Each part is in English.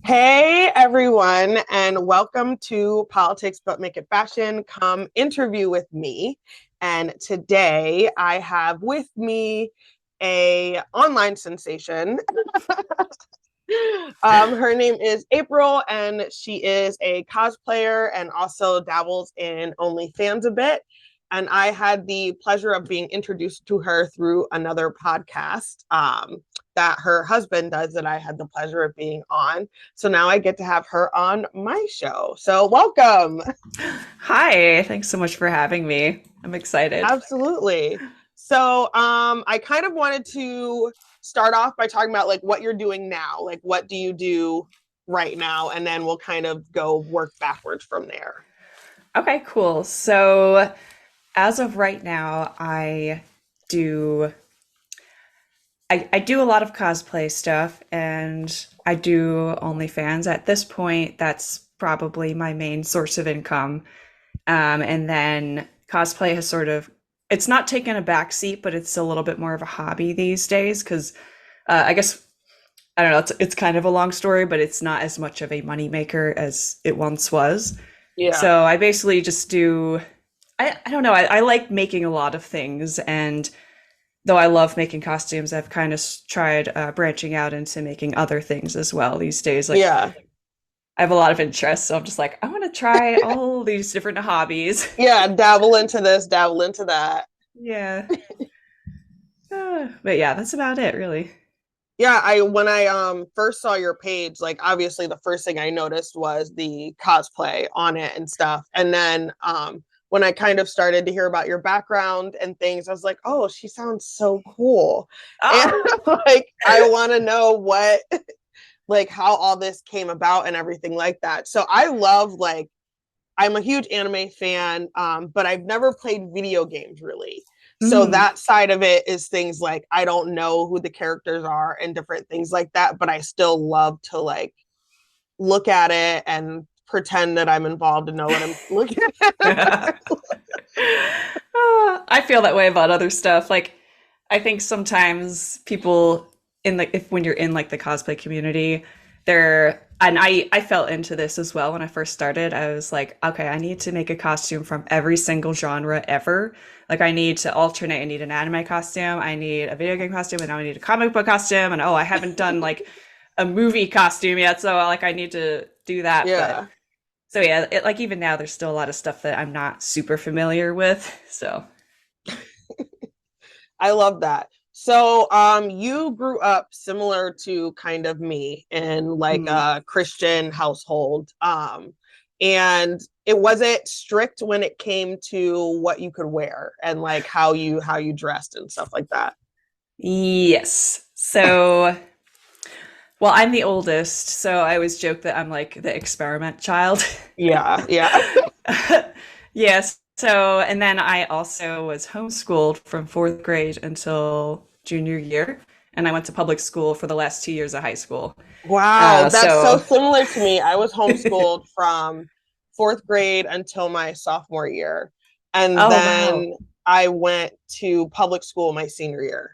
Hey everyone, and welcome to Politics But Make It Fashion. Come interview with me. And today I have with me a online sensation. Her name is April, and she is a cosplayer and also dabbles in OnlyFans a bit. And I had the pleasure of being introduced to her through another podcast that her husband does that I had the pleasure of being on. So now I get to have her on my show. So welcome. Hi, thanks so much for having me. I'm excited. Absolutely. So I kind of wanted to start off by talking about like what you're doing now. Like what do you do right now? And then we'll kind of go work backwards from there. Okay, cool. So, as of right now, do I do a lot of cosplay stuff and I do OnlyFans. At this point, that's probably my main source of income. And then cosplay has sort of it's not taken a back seat, but it's a little bit more of a hobby these days because I guess I don't know, it's kind of a long story, but it's not as much of a moneymaker as it once was. Yeah. So I basically just do I don't know, I like making a lot of things, and though I love making costumes, I've kind of tried branching out into making other things as well these days. Like Yeah. I have a lot of interests, so I'm just like, I want to try all these different hobbies. Yeah. Dabble into this, dabble into that. Yeah. But yeah, that's about it, really. Yeah, I when I first saw your page, like obviously the first thing I noticed was the cosplay on it and stuff. And then when I kind of started to hear about your background and things, I was like, "Oh, she sounds so cool." And Oh, like I want to know what like how all this came about and everything like that. So I love like I'm a huge anime fan, but I've never played video games really. So mm. that side of it is things like I don't know who the characters are and different things like that, but I still love to like look at it and pretend that I'm involved and know what I'm looking at. I feel that way about other stuff. Like, I think sometimes people in the if when you're in like the cosplay community, they're and I fell into this as well when I first started. I was like, okay, I need to make a costume from every single genre ever. Like, I need to alternate. I need an anime costume, I need a video game costume, and now I need a comic book costume. And oh, I haven't done like a movie costume yet, so like I need to do that. But Yeah, so yeah, like even now, there's still a lot of stuff that I'm not super familiar with. So I love that. So you grew up similar to kind of me in like mm. a Christian household. And it wasn't strict when it came to what you could wear and like how you dressed and stuff like that. Yes. So, well, I'm the oldest, so I always joke that I'm like the experiment child. Yeah, yeah. Yes. So, and then I also was homeschooled from fourth grade until junior year, and I went to public school for the last 2 years of high school. Wow, that's so So, similar to me. I was homeschooled from fourth grade until my sophomore year. And oh wow. then I went to public school my senior year.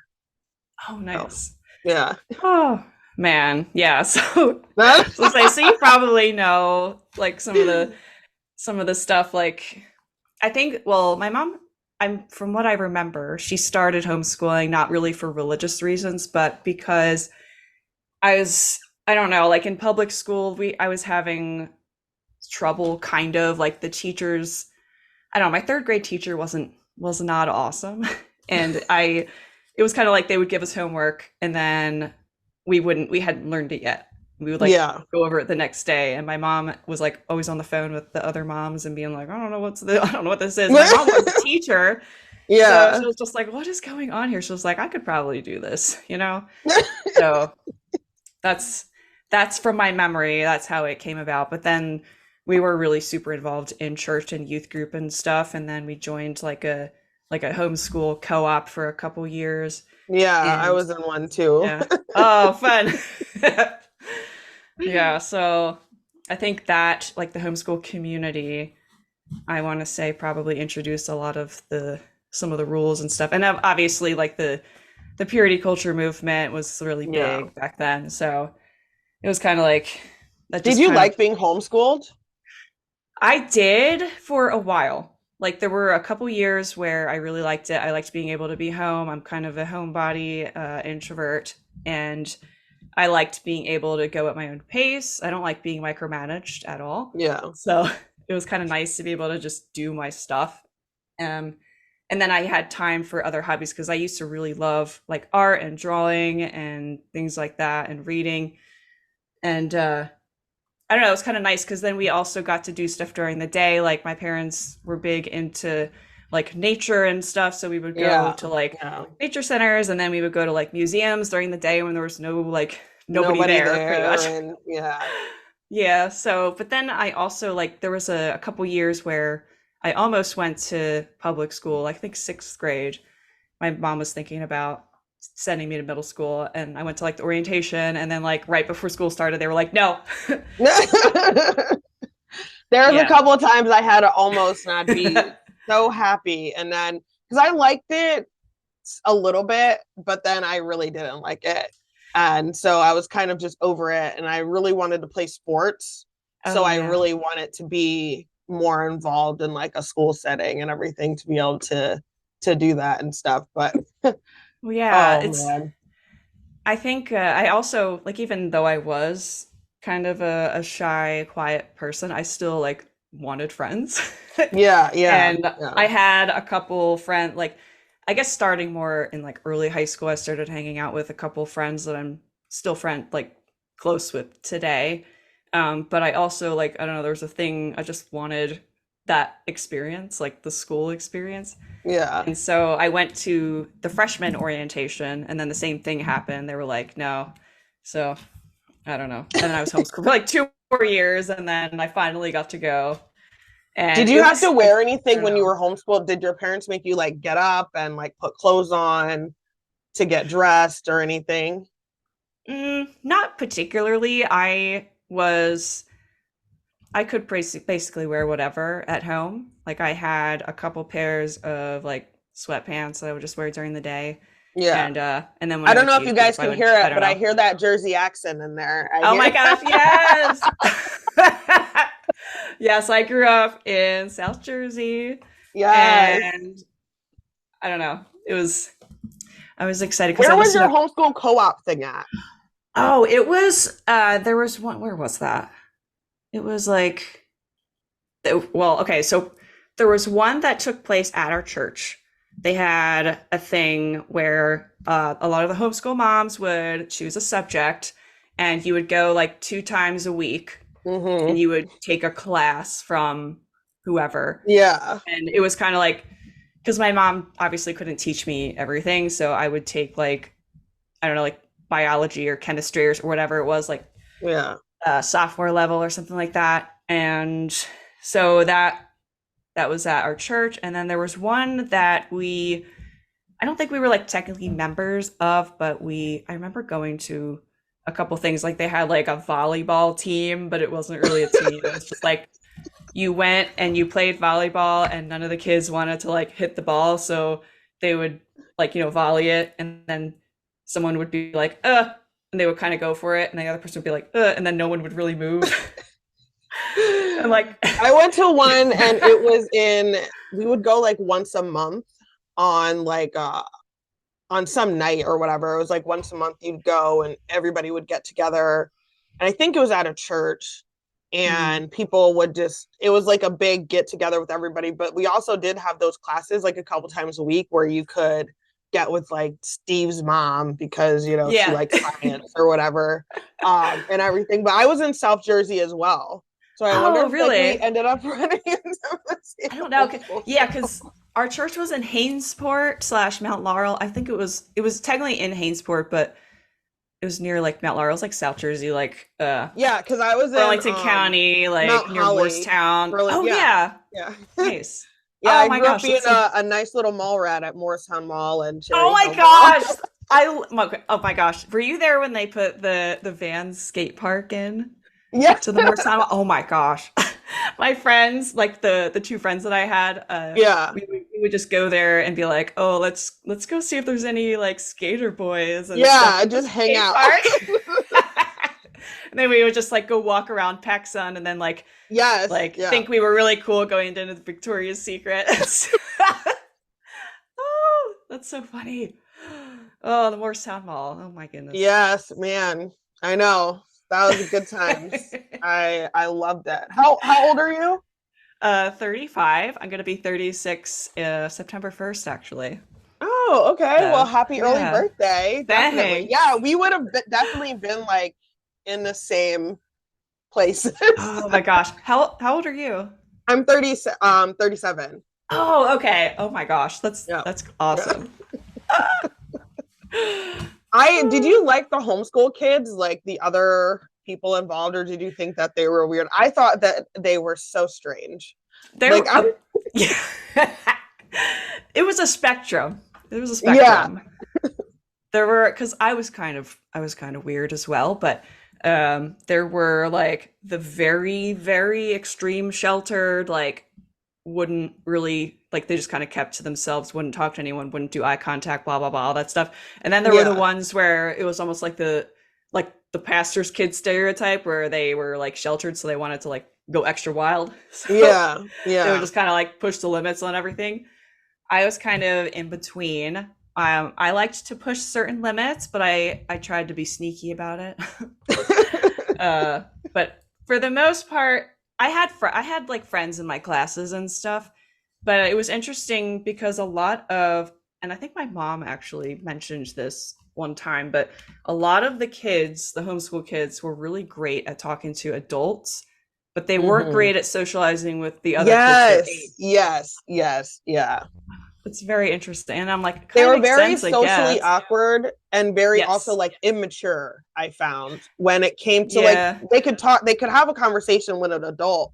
Oh, So, nice. yeah. Oh man, yeah. So you probably know like some of the stuff like I think, well, my mom, I'm from what I remember, she started homeschooling not really for religious reasons, but because I don't know, like in public school, we I was having trouble kind of like the teachers, I don't know, my third grade teacher was not awesome. And it was kind of like they would give us homework and then we hadn't learned it yet. We would like Yeah. go over it the next day, and my mom was like always on the phone with the other moms and being like, I don't know what this is. My mom was a teacher, so she Yeah. was just like, what is going on here? She was like, I could probably do this, you know? So that's that's from my memory. That's how it came about. But then we were really super involved in church and youth group and stuff, and then we joined like a homeschool co-op for a couple years. Yeah, I And was in one too. yeah. Oh, fun. Yeah, so I think that like the homeschool community, I want to say probably introduced a lot of the some of the rules and stuff. And obviously like the purity culture movement was really Yeah. big back then. So it was kind of like that Did just you kind of like being homeschooled? I did for a while. Like there were a couple years where I really liked it. I liked being able to be home. I'm kind of a homebody, introvert, and I liked being able to go at my own pace. I don't like being micromanaged at all. Yeah. So it was kind of nice to be able to just do my stuff. Um, and then I had time for other hobbies because I used to really love like art and drawing and things like that and reading. And I don't know, it was kind of nice because then we also got to do stuff during the day. Like my parents were big into like nature and stuff, so we would go Yeah. to like Yeah. nature centers and then we would go to like museums during the day when there was no like nobody Nobody there pretty there much. and yeah. Yeah, so but then I also like there was a couple years where I almost went to public school, I think 6th grade. My mom was thinking about sending me to middle school and I went to like the orientation and then like right before school started they were like no. There was a Yeah. couple of times I had to almost not be so happy. And then, because I liked it a little bit, but then I really didn't like it. And so I was kind of just over it. And I really wanted to play sports. So Oh I yeah. really wanted to be more involved in like a school setting and everything to be able to do that and stuff. But Well, yeah, oh it's man. I think I also like even though I was kind of a shy, quiet person, I still like wanted friends. Yeah, yeah, And yeah. I had a couple friends like I guess starting more in like early high school, I started hanging out with a couple friends that I'm still like close with today. But I also like I don't know, there was a thing I just wanted that experience, like the school experience. Yeah. And so I went to the freshman orientation, and then the same thing happened. They were like, no. So I don't know. And then I was homeschooled for like 2 more years, and then I finally got to go. Did And you it have was to like, wear I anything don't when you know. were homeschooled? Did your parents make you like get up and like put clothes on to get dressed or anything? Not particularly. I could basically wear whatever at home. Like I had a couple pairs of like sweatpants that I would just wear during the day. Yeah. And then when I I don't would know if you teach guys group, I can would, hear I it, don't but I know. hear that Jersey accent in there. I Oh hear my gosh, yes. Yes, I grew up in South Jersey yes. and I don't know. I was excited because I Where was listened your to homeschool co-op thing at? oh, it was there was one where was that? It was like well, okay, so there was one that took place at our church. They had a thing where a lot of the homeschool moms would choose a subject and you would go like 2 times a week and Mm-hmm. you would take a class from whoever. Yeah. And it was kind of like, because my mom obviously couldn't teach me everything. So I would take like, I don't know, like biology or chemistry or whatever it was, like Yeah. sophomore level or something like that. And so that was at our church. And then there was one that I don't think we were like technically members of, but I remember going to a couple things. Like they had like a volleyball team, but it wasn't really a team. It was just like you went and you played volleyball and none of the kids wanted to like hit the ball. So they would like, volley it and then someone would be like, and they would kind of go for it. And the other person would be like, and then no one would really move. And like, I went to one and it was we would go like once a month on like on some night or whatever. It was like once a month you'd go and everybody would get together. And I think it was at a church mm, and people would it was like a big get together with everybody. But we also did have those classes like a couple times a week where you could get with like Steve's mom because, she yeah. likes science or whatever and everything. But I was in South Jersey as well. So I wonder Oh, if like we really? ended up running into the same I don't know. homeschool Yeah, school. because our church was in Hainesport / Mount Laurel. I think it was technically in Hainesport, but it was near like Mount Laurel. It was like South Jersey, like Yeah, because I was in Burlington County, like Mount near Holly. Morristown. Oh Yeah, yeah, yeah. nice. Yeah, Oh I my grew up gosh, being that's so. a nice little mall rat at Morristown Mall and Oh Cherry my Hill Mall. gosh, okay, oh my gosh. Were you there when they put the Vans skate park in Yeah, to the Morristown? Oh my gosh, my friends, like the two friends that I had, yeah, we would just go there and be like, oh, let's go see if there's any like skater boys and stuff yeah. at the Just hang skate out. park. And then we would just like go walk around PacSun and then Yes. like Yeah. think we were really cool going into the Victoria's Secret. Oh, that's so funny. Oh, the more Sound Mall. Oh my goodness. Yes, man. I know. That was good times. I loved it. How old are you? 35. I'm gonna be 36 September 1st, actually. Oh, okay. Well, So happy early yeah. birthday. Definitely. Yeah, Thanks. we would have definitely been like in the same places. Oh my gosh. How old are you? I'm 37. Oh, okay. Oh my gosh. Yeah. That's Yeah. awesome. I did you like the homeschool kids, like the other people involved, or did you think that they were weird? I thought that they were so strange. Like There I yeah. It was a spectrum. It was a yeah. spectrum. There were because I was kind of weird as well, but there were like the very, very extreme sheltered, like wouldn't really like they just kind of kept to themselves, wouldn't talk to anyone, wouldn't do eye contact, blah blah blah, all that stuff. And then there were the Yeah. ones where it was almost like the pastor's kid stereotype where they were like sheltered, so they wanted to like go extra wild. So Yeah. they would Yeah. just kind of like push the limits on everything. I was kind of in between. I liked to push certain limits, but I tried to be sneaky about it. uh, but for the most part, I had like friends in my classes and stuff. But it was interesting because a lot of, and I think my mom actually mentioned this one time, but a lot of the kids, the homeschool kids, were really great at talking to adults, but they weren't Mhm. great at socializing with the other kids their age. Yes. Yes. Yes. Yeah. It's very interesting. And I'm like, They kind of were makes very sense, I socially guess. awkward and very also Yes. like immature, I found, when it came to like Yeah. they could have a conversation with an adult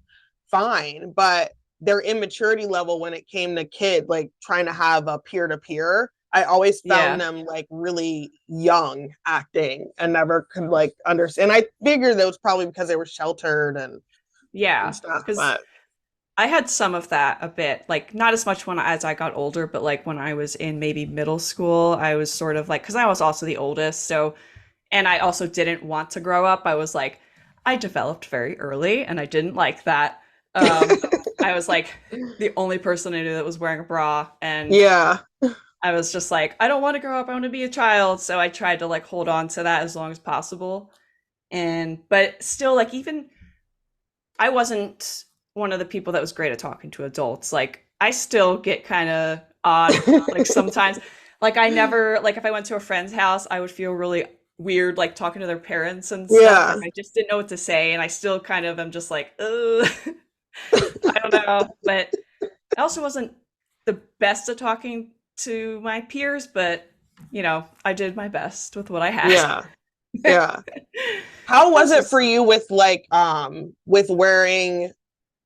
fine, but their immaturity level when it came to kid like trying to have a peer to peer, I always found Yeah. them like really young acting and never could like understand. I figured that was probably because they were sheltered and Yeah. stuff, Because but I had some of that a bit, like not as much when as I got older, but like when I was in maybe middle school, I was sort of like, because I was also the oldest, so and I also didn't want to grow up. I was like, I developed very early, and I didn't like that. I was like the only person I knew that was wearing a bra, and yeah. I was just like, I don't want to grow up. I want to be a child. So I tried to like hold on to that as long as possible. And but still, like even I wasn't one of the people that was great at talking to adults. Like I still get kind of odd, like sometimes. Like I never like if I went to a friend's house, I would feel really weird like talking to their parents and stuff. Yeah. Like I just didn't know what to say, and I still kind of am just like, ugh. I don't know. But I also wasn't the best at talking to my peers, but I did my best with what I had. Yeah. Yeah. How was That's it for just you with like with wearing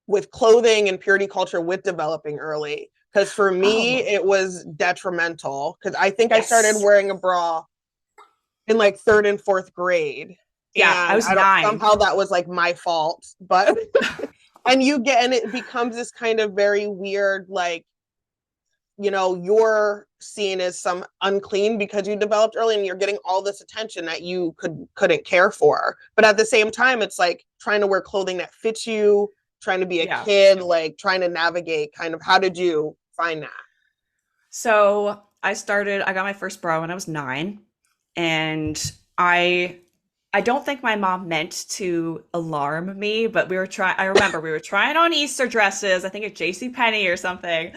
with clothing and purity culture with developing early? Because for me, oh it was detrimental. Because I think I started yes. wearing a bra in like third and fourth grade, Yeah, I and was I don't nine. somehow that was like my fault. But and it becomes this kind of very weird like you're seen as some unclean because you developed early and you're getting all this attention that you couldn't care for, but at the same time it's like trying to wear clothing that fits you, trying to be a Yeah. kid, like trying to navigate kind of how did you find that? So I got my first bra when I was 9, and I don't think my mom meant to alarm me, but I remember we were trying on Easter dresses, I think at J.C. Penney or something,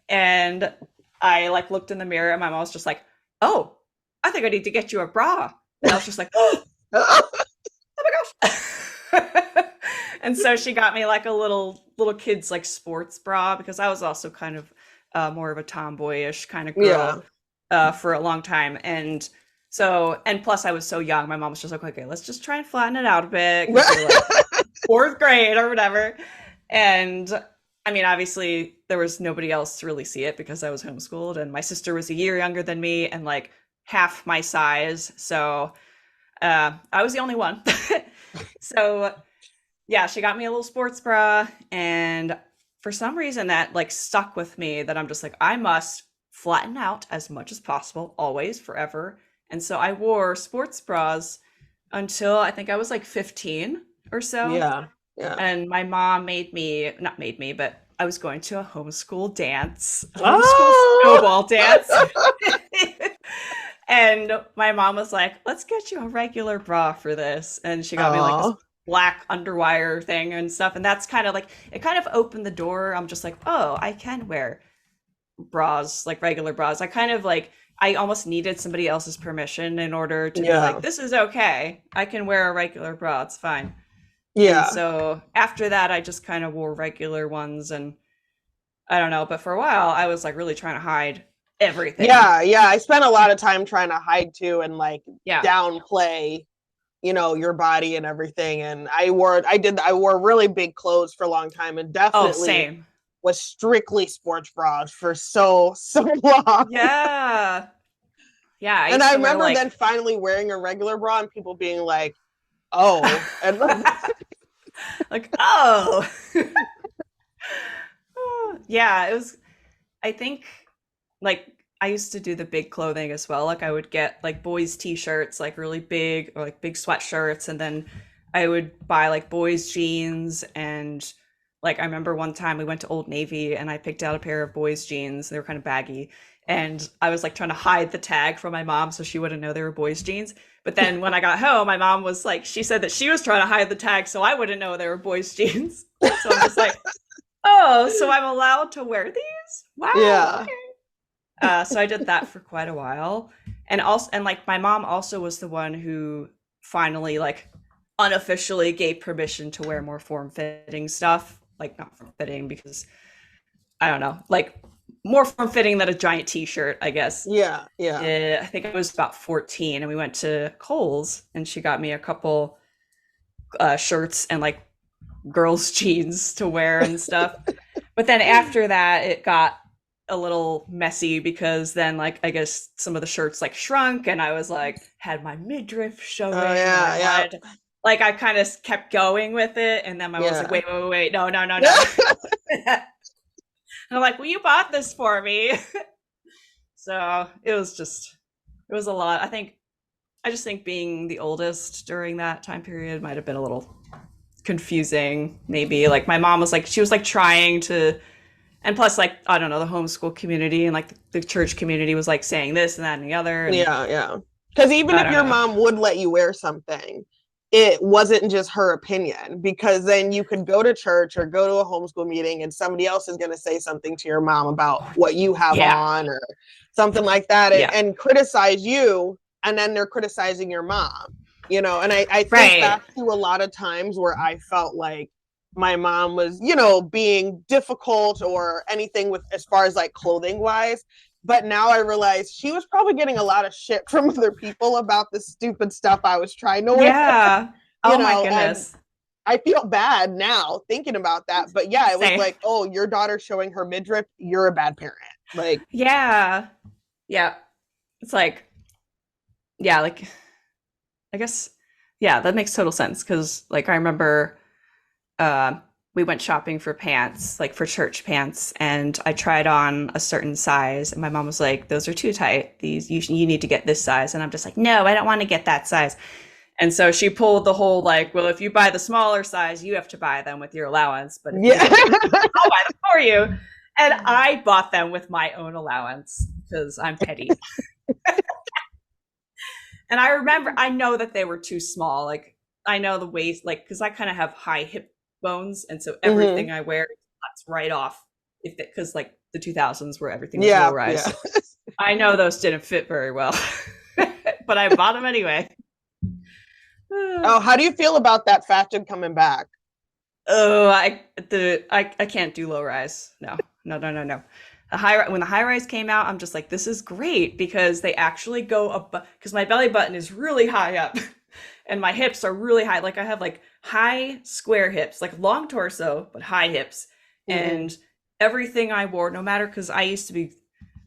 and I like looked in the mirror and my mom was just like, "Oh, I think I need to get you a bra." And I was just like, "Oh, oh my gosh." And so she got me like a little kid's like sports bra because I was also kind of more of a tomboyish kind of Yeah. girl for a long time. And plus I was so young, my mom was just like, okay, let's just try and flatten it out a bit because you're like fourth grade or whatever. And I mean, obviously there was nobody else to really see it because I was homeschooled, and my sister was a year younger than me and like half my size. So I was the only one. So yeah, she got me a little sports bra, and for some reason that like stuck with me that I'm just like, I must flatten out as much as possible, always, forever. And so I wore sports bras until I think I was like 15 or so. Yeah. Yeah. And my mom made me, not made me, but I was going to a homeschool dance, a homeschool Oh. snowball dance. And my mom was like, let's get you a regular bra for this. And she got me like this Oh. black underwire thing and stuff. And that's kind of like, it kind of opened the door. I'm just like, oh, I can wear bras, like regular bras. I kind of like, I almost needed somebody else's permission in order to be like, Yeah. this is okay. I can wear a regular bra. It's fine. And Yeah. so after that, I just kind of wore regular ones. And I don't know. But for a while, I was like really trying to hide everything. Yeah. Yeah. I spent a lot of time trying to hide too and like Yeah. downplay, your body and everything. And I wore really big clothes for a long time and Oh, definitely same. was strictly sports bras for so long. Yeah. Yeah. I And used I to wear remember like, then finally wearing a regular bra and people being like, oh, and like, oh. Yeah. It was, I think like I used to do the big clothing as well. Like I would get like boys t-shirts, like really big or like big sweatshirts, and then I would buy like boys jeans. And like I remember one time we went to Old Navy and I picked out a pair of boys jeans. They were kind of baggy. And I was like trying to hide the tag from my mom so she wouldn't know they were boys jeans. But then when I got home, my mom was like, she said that she was trying to hide the tag so I wouldn't know they were boys jeans. So I'm just like, oh, so I'm allowed to wear these? Wow. yeah. So I did that for quite a while. And also, and like my mom also was the one who finally like unofficially gave permission to wear more form-fitting stuff. Like not form-fitting because I don't know, like more form-fitting than a giant t-shirt, I guess. Yeah. Yeah. I think I was about 14 and we went to Kohl's and she got me a couple shirts and like girls jeans to wear and stuff. But then after that, it got a little messy because then like I guess some of the shirts like shrunk and I was like had my midriff showing Oh and I yeah. Yeah. wanted like I kind of kept going with it and then my mom was like Yeah. wait no no no no. And I'm like, well, you bought this for me. So it was a lot. I just think being the oldest during that time period might have been a little confusing maybe. Like my mom was like she was like trying to, and plus like I don't know, the homeschool community and like the church community was like saying this and that and the other, and Yeah. Yeah. Because even I if don't your know. mom would let you wear something, it wasn't just her opinion because then you could go to church or go to a homeschool meeting and somebody else is going to say something to your mom about what you have Yeah. on or something like that Yeah. and criticize you and then they're criticizing your mom, and I think Right. back to a lot of times where I felt like my mom was being difficult or anything with as far as like clothing wise, but now I realize she was probably getting a lot of shit from other people about the stupid stuff I was trying to wear, Yeah. Oh my and goodness. I feel bad now thinking about that. But yeah, it was Same. like, oh, your daughter's showing her midriff, you're a bad parent. Like, Yeah. Yeah. It's like, yeah, like I guess, yeah, that makes total sense because like I remember uh, we went shopping for pants, like for church pants, and I tried on a certain size, and my mom was like, "Those are too tight. These you need to get this size." And I'm just like, "No, I don't want to get that size." And so she pulled the whole like, "Well, if you buy the smaller size, you have to buy them with your allowance, but if you yeah. don't, I'll buy them for you." And I bought them with my own allowance because I'm petty. And I remember, I know that they were too small. Like, I know the waist, like, because I kind of have high hip bones. And so hmm everything I wear cuts right off. If because like the 2000s where everything was low Yeah. rise. Yeah. So I know those didn't fit very well, but I bought them anyway. Oh, how do you feel about that fashion coming back? Oh, I can't do low rise. No, no, no, no, no. When the high rise came out, I'm just like, this is great because they actually go up because my belly button is really high up and my hips are really high. Like I have like high square hips, like long torso, but high hips. hmm And everything I wore, no matter because I used to be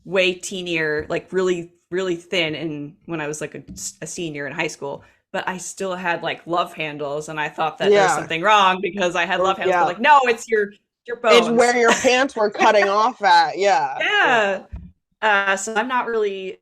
way teenier, like really, really thin and when I was like a senior in high school, but I still had like love handles and I thought that there was Yeah. something wrong because I had love handles, but Yeah. like, no, it's your It's bones. where your pants were cutting off at. Yeah. Yeah. Yeah. So I'm not really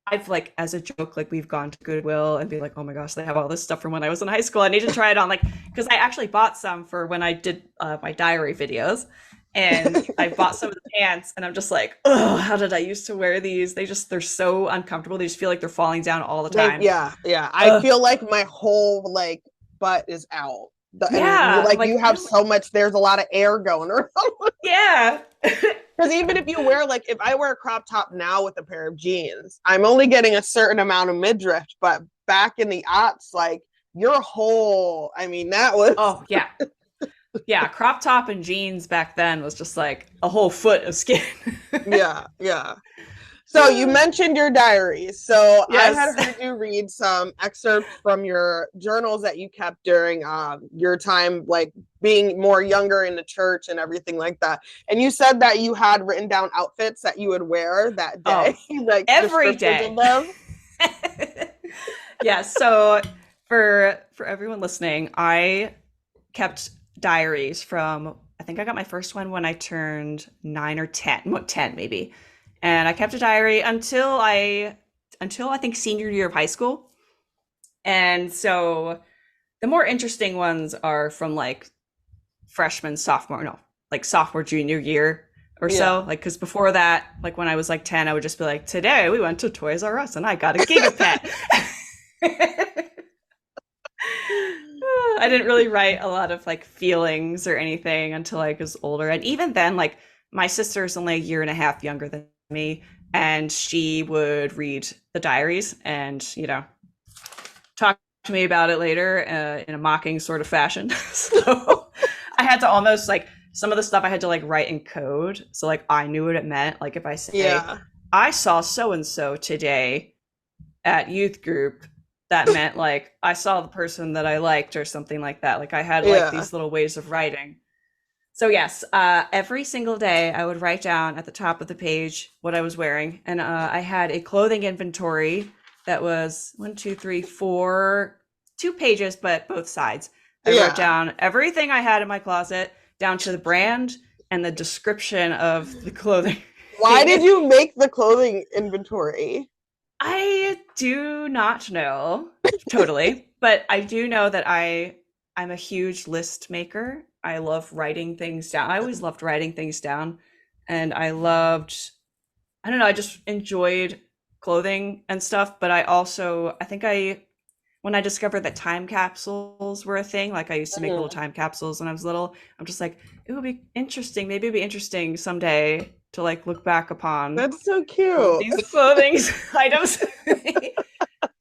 I've like as a joke, like we've gone to Goodwill and be like, oh my gosh, they have all this stuff from when I was in high school. I need to try it on, like, because I actually bought some for when I did my diary videos, and I bought some of the pants, and I'm just like, oh, how did I used to wear these? They're so uncomfortable. They just feel like they're falling down all the They, time. yeah. I Ugh. feel like my whole like butt is out. And you Yeah, I'm like like you I have don't. so much. There's a lot of air going around. Yeah. Because even if you wear like if I wear a crop top now with a pair of jeans, I'm only getting a certain amount of midriff. But back in the aughts, like your whole, I mean, that was Oh yeah, yeah. Crop top and jeans back then was just like a whole foot of skin. yeah. So you mentioned your diaries. So I had Yes. heard you read some excerpts from your journals that you kept during your time, like being more younger in the church and everything like that. And you said that you had written down outfits that you would wear that day, Oh, like every descriptions of day. them. Yeah, so for everyone listening, I kept diaries from, I think I got my first one when I turned 9 or 10, 10 maybe. And I kept a diary until I think senior year of high school. And so the more interesting ones are from like freshman, sophomore, no, like sophomore, junior year or so. Yeah. Like, because before that, like when I was like 10, I would just be like, today we went to Toys R Us and I got a Giga Pet. I didn't really write a lot of like feelings or anything until I was older. And even then, like my sister's only a year and a half younger than me, and she would read the diaries and, talk to me about it later in a mocking sort of fashion. So I had to almost like some of the stuff I had to like write in code. So like I knew what it meant. Like if I say, Yeah. I saw so and so today at youth group, that meant like I saw the person that I liked or something like that. Like I had like Yeah. these little ways of writing. So yes, every single day I would write down at the top of the page what I was wearing, and I had a clothing inventory that was one, two, three, four, 2 pages, but both sides. I wrote Yeah. down everything I had in my closet, down to the brand and the description of the clothing. Why did you make the clothing inventory? I do not know totally, but I do know that I'm a huge list maker. I love writing things down. I always loved writing things down, and I don't know, I just enjoyed clothing and stuff, but I think when I discovered that time capsules were a thing, like I used to make little Mhm. time capsules when I was little, I'm just like, it would be interesting. Maybe it'd be interesting someday to like look back upon That's so all of cute. these clothing items.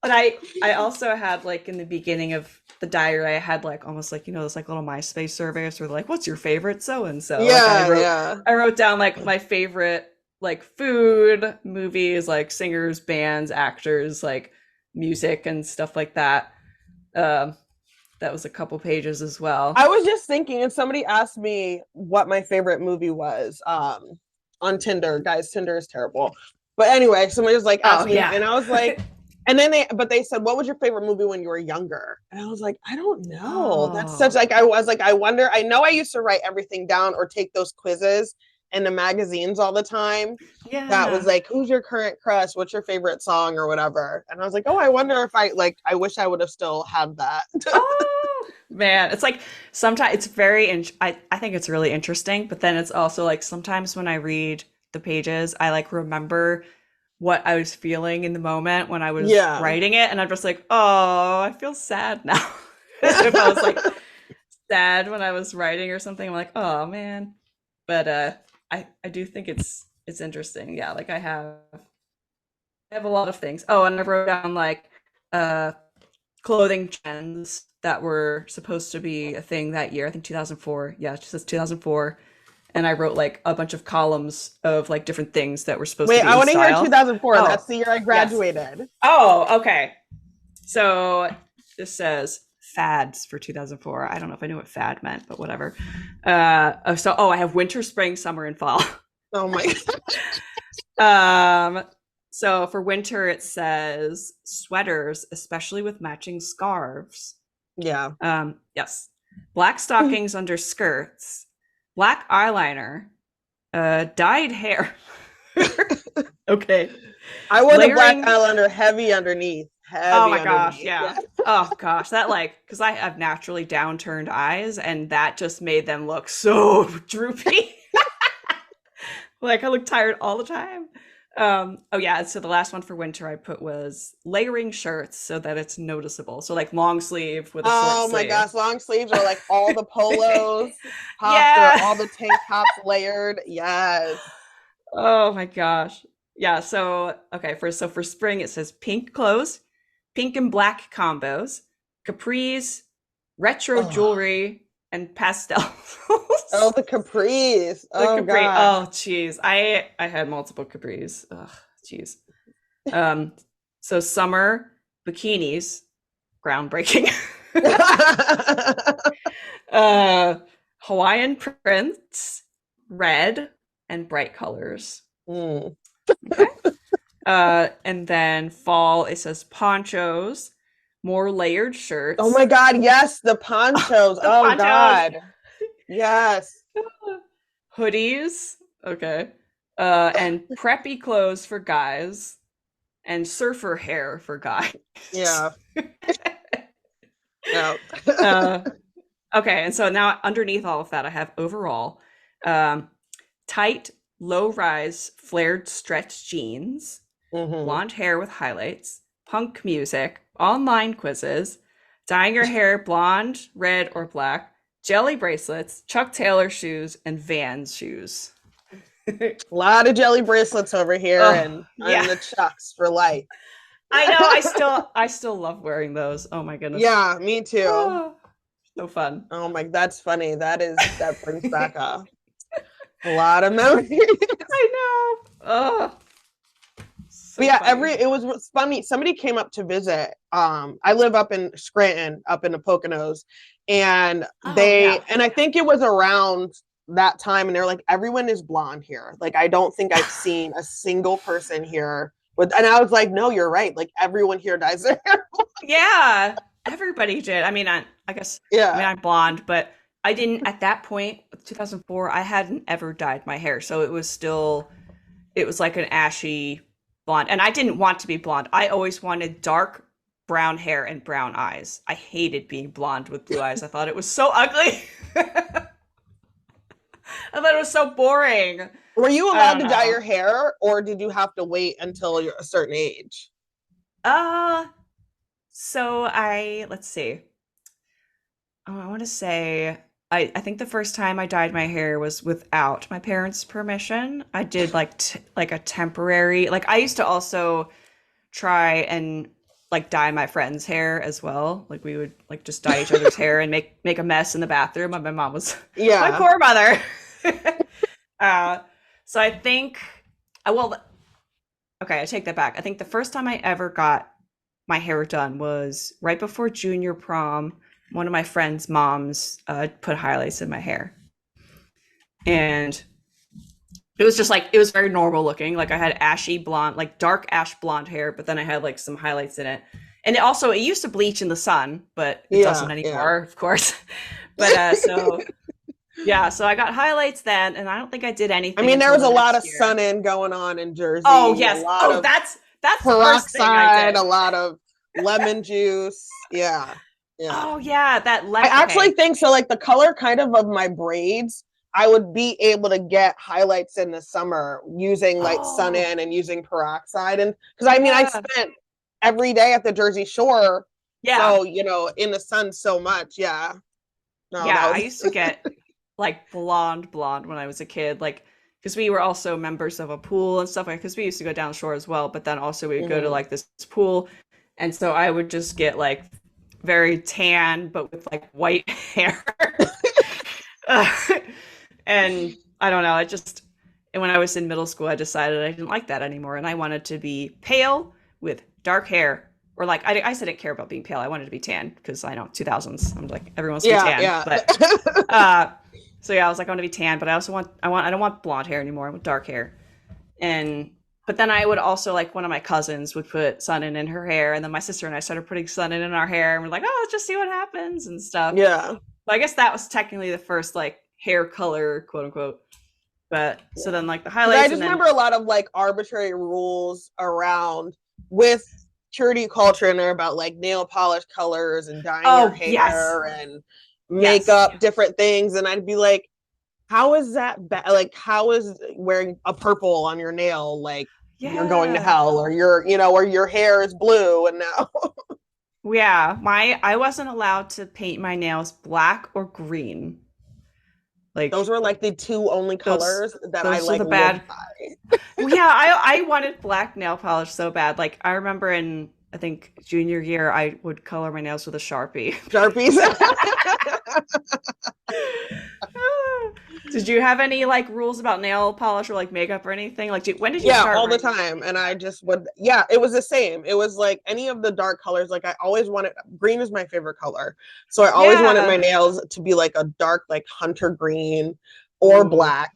But I also had like in the beginning of the diary, I had like almost like those like little MySpace surveys where they're like, what's your favorite so and so? Like Yeah. I wrote down like my favorite like food, movies, like singers, bands, actors, like music and stuff like that. Um, that was a couple pages as well. I was just thinking, and somebody asked me what my favorite movie was on Tinder. Guys, Tinder is terrible. But anyway, somebody was like Oh asking me, yeah. and I was like, and then they said, what was your favorite movie when you were younger? And I was like, I don't know. That's such Oh like I was like, I wonder. I know I used to write everything down or take those quizzes in the magazines all the time. That was yeah. like, who's your current crush? What's your favorite song or whatever? And I was like, oh, I wonder if I wish I would have still had that. Oh man, it's like sometimes it's very I think it's really interesting, but then it's also like sometimes when I read the pages, I like remember what I was feeling in the moment when I was Yeah. writing it, and I'm just like, "Oh, I feel sad now." If I was like sad when I was writing or something, I'm like, "Oh man." But I do think it's interesting. Yeah, like I have a lot of things. Oh, and I wrote down like uh clothing trends that were supposed to be a thing that year. I think 2004. Yeah, it just says 2004. And I wrote like a bunch of columns of like different things that were supposed to Wait, be I in want to hear style. 2004. That's Oh, the year I yes. graduated. Oh, okay. So this says fads for 2004. I don't know if I knew what fad meant, but whatever. I have winter, spring, summer, and fall. Oh my Um, so for winter, it says sweaters, especially with matching scarves. Yeah. Yes. Black stockings under skirts, black eyeliner, dyed hair. Okay. I wore the black Layering. eyeliner heavy underneath. Oh Heavy my gosh, underneath. yeah. Yeah. Oh gosh, that like because I have naturally downturned eyes, and that just made them look so droopy. Like I look tired all the time. Oh yeah, so the last one for winter I put was layering shirts so that it's noticeable. So like long sleeve with a short Oh my sleeve. gosh, long sleeves are like all the polos popped or Yeah. all the tank tops layered. Yes. Oh my gosh. Yeah, so okay, for spring it says pink clothes, pink and black combos, capris, retro Oh, jewelry, and pastels. oh, the capris. The Oh capri. gosh. Oh jeez. I had multiple capris. Ugh, jeez. Um so summer bikinis, groundbreaking. uh Hawaiian prints, red and bright colors. Mm. Okay. And then fall, it says ponchos, more layered Oh shirts. my God, yes, the ponchos. The Oh ponchos, God. Yes. hoodies, okay. And preppy clothes for guys, and surfer hair for guys. Yeah. No. uh, okay, and so now underneath all of that, I have overall um, tight, low rise, flared stretch jeans, Hmm. blonde hair with highlights, punk music, online quizzes, dyeing your hair blonde, red, or black, jelly bracelets, Chuck Taylor shoes, and Vans shoes. A lot of jelly bracelets over here Oh, and yeah. the chucks for life. I know. I still love wearing those. Oh my goodness. Yeah, me too. Oh, so fun. Oh my, that's funny. That brings back a lot of memories. I know. Oh, But so yeah, funny. it was funny. Somebody came up to visit. I live up in Scranton, up in the Poconos, and Oh yeah. I think it was around that time, and they're like, everyone is blonde here. Like, I don't think I've seen a single person here with, and I was like, no, you're right. Like, everyone here dyes their hair. Yeah. Everybody did. I mean, I guess. I mean, Yeah, I'm blonde, but I didn't at that point, 2004. I hadn't ever dyed my hair, so it was still. It was like an ashy blonde, and I didn't want to be blonde. I always wanted dark brown hair and brown eyes. I hated being blonde with blue eyes. I thought it was so ugly. I thought it was so boring. were you I allowed don't to dye know. your hair, or did you have to wait until you're a certain age? Uh, so let's see. Oh, I want to say I think the first time I dyed my hair was without my parents' permission. I did like like a temporary like I used to also try and like dye my friend's hair as well. Like we would like just dye each other's hair and make a mess in the bathroom. And my mom was my Yeah. poor mother. uh, so I think well okay, I take that back. I think the first time I ever got my hair done was right before junior prom. One of my friend's moms put highlights in my hair, and it was just like it was very normal looking. Like I had ashy blonde, like dark ash blonde hair, but then I had like some highlights in it. And it used to bleach in the sun, but it doesn't Yeah, yeah. anymore, of course. But so yeah, so I got highlights then, and I don't think I did I anything mean, there until was the a lot of next year. sun in going on in Oh Jersey, a yes. lot Oh, of that's the first thing I peroxide, did. a lot of lemon juice. Yeah, yeah. Oh yeah, that I lemon. actually Okay. think so. Like the color kind of my braids, I would be able to get highlights in the summer using like sun Oh in and using peroxide. And because I mean, I yeah, spent every day at the Jersey Shore. yeah, So, in the sun so much. Yeah. No, that yeah. I was, used to get like blonde when I was a kid, like because we were also members of a pool and stuff like because we used to go down the shore as well, but then also we would go to mhm. like this pool, and so I would just get like very tan but with like white hair. Uh, and I don't know, I just and when I was in middle school I decided I didn't like that anymore and I wanted to be pale with dark hair or like I didn't care about being pale. I wanted to be tan because I know 2000s. I'm like everyone wants to be Yeah, tan, yeah. but uh so yeah, I was like I want to be tan, but I don't want blonde hair anymore. I want dark hair. And but then I would also like one of my cousins would put sun in her hair, and then my sister and I started putting sun in our hair, and we're like, oh, let's just see what happens and stuff. Yeah. So I guess that was technically the first like hair color, quote unquote. But so then like the Because I highlights and just then remember a lot of like arbitrary rules around with purity culture, and they're about like nail polish colors and dyeing your oh yes. hair and Yes. makeup, different things. And I'd be like, how is that bad? Like, how is wearing a purple on your nail like you're going to Yeah. hell, or or your hair is blue and now Yeah, my I wasn't allowed to paint my nails black or green. those Like were like the two only those colors that I those are like the lived bad. by. Well, yeah, I wanted black nail polish so bad. Like I remember in I think junior year I would color my nails with a Sharpie. Sharpies. Did you have any like rules about nail polish or like makeup or anything? Like when did you Yeah, start all the wearing time. And I makeup? just would, yeah, it was the same. It was like any of the dark colors. Like I always wanted, green is my favorite color. So I always wanted my Yeah. nails to be like a dark, like hunter green or Ooh. black.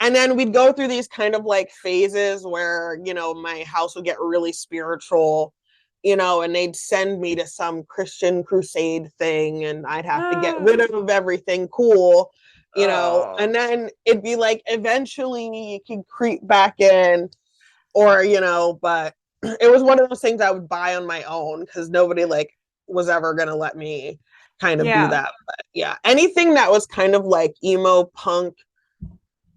And then we'd go through these kind of like phases where, my house would get really spiritual, and they'd send me to some Christian crusade thing and I'd have to get Ah. rid of everything cool, Oh. and then it'd be like eventually you could creep back in, or but it was one of those things I would buy on my own because nobody like was ever gonna let me kind of do Yeah. that. But yeah, anything that was kind of like emo punk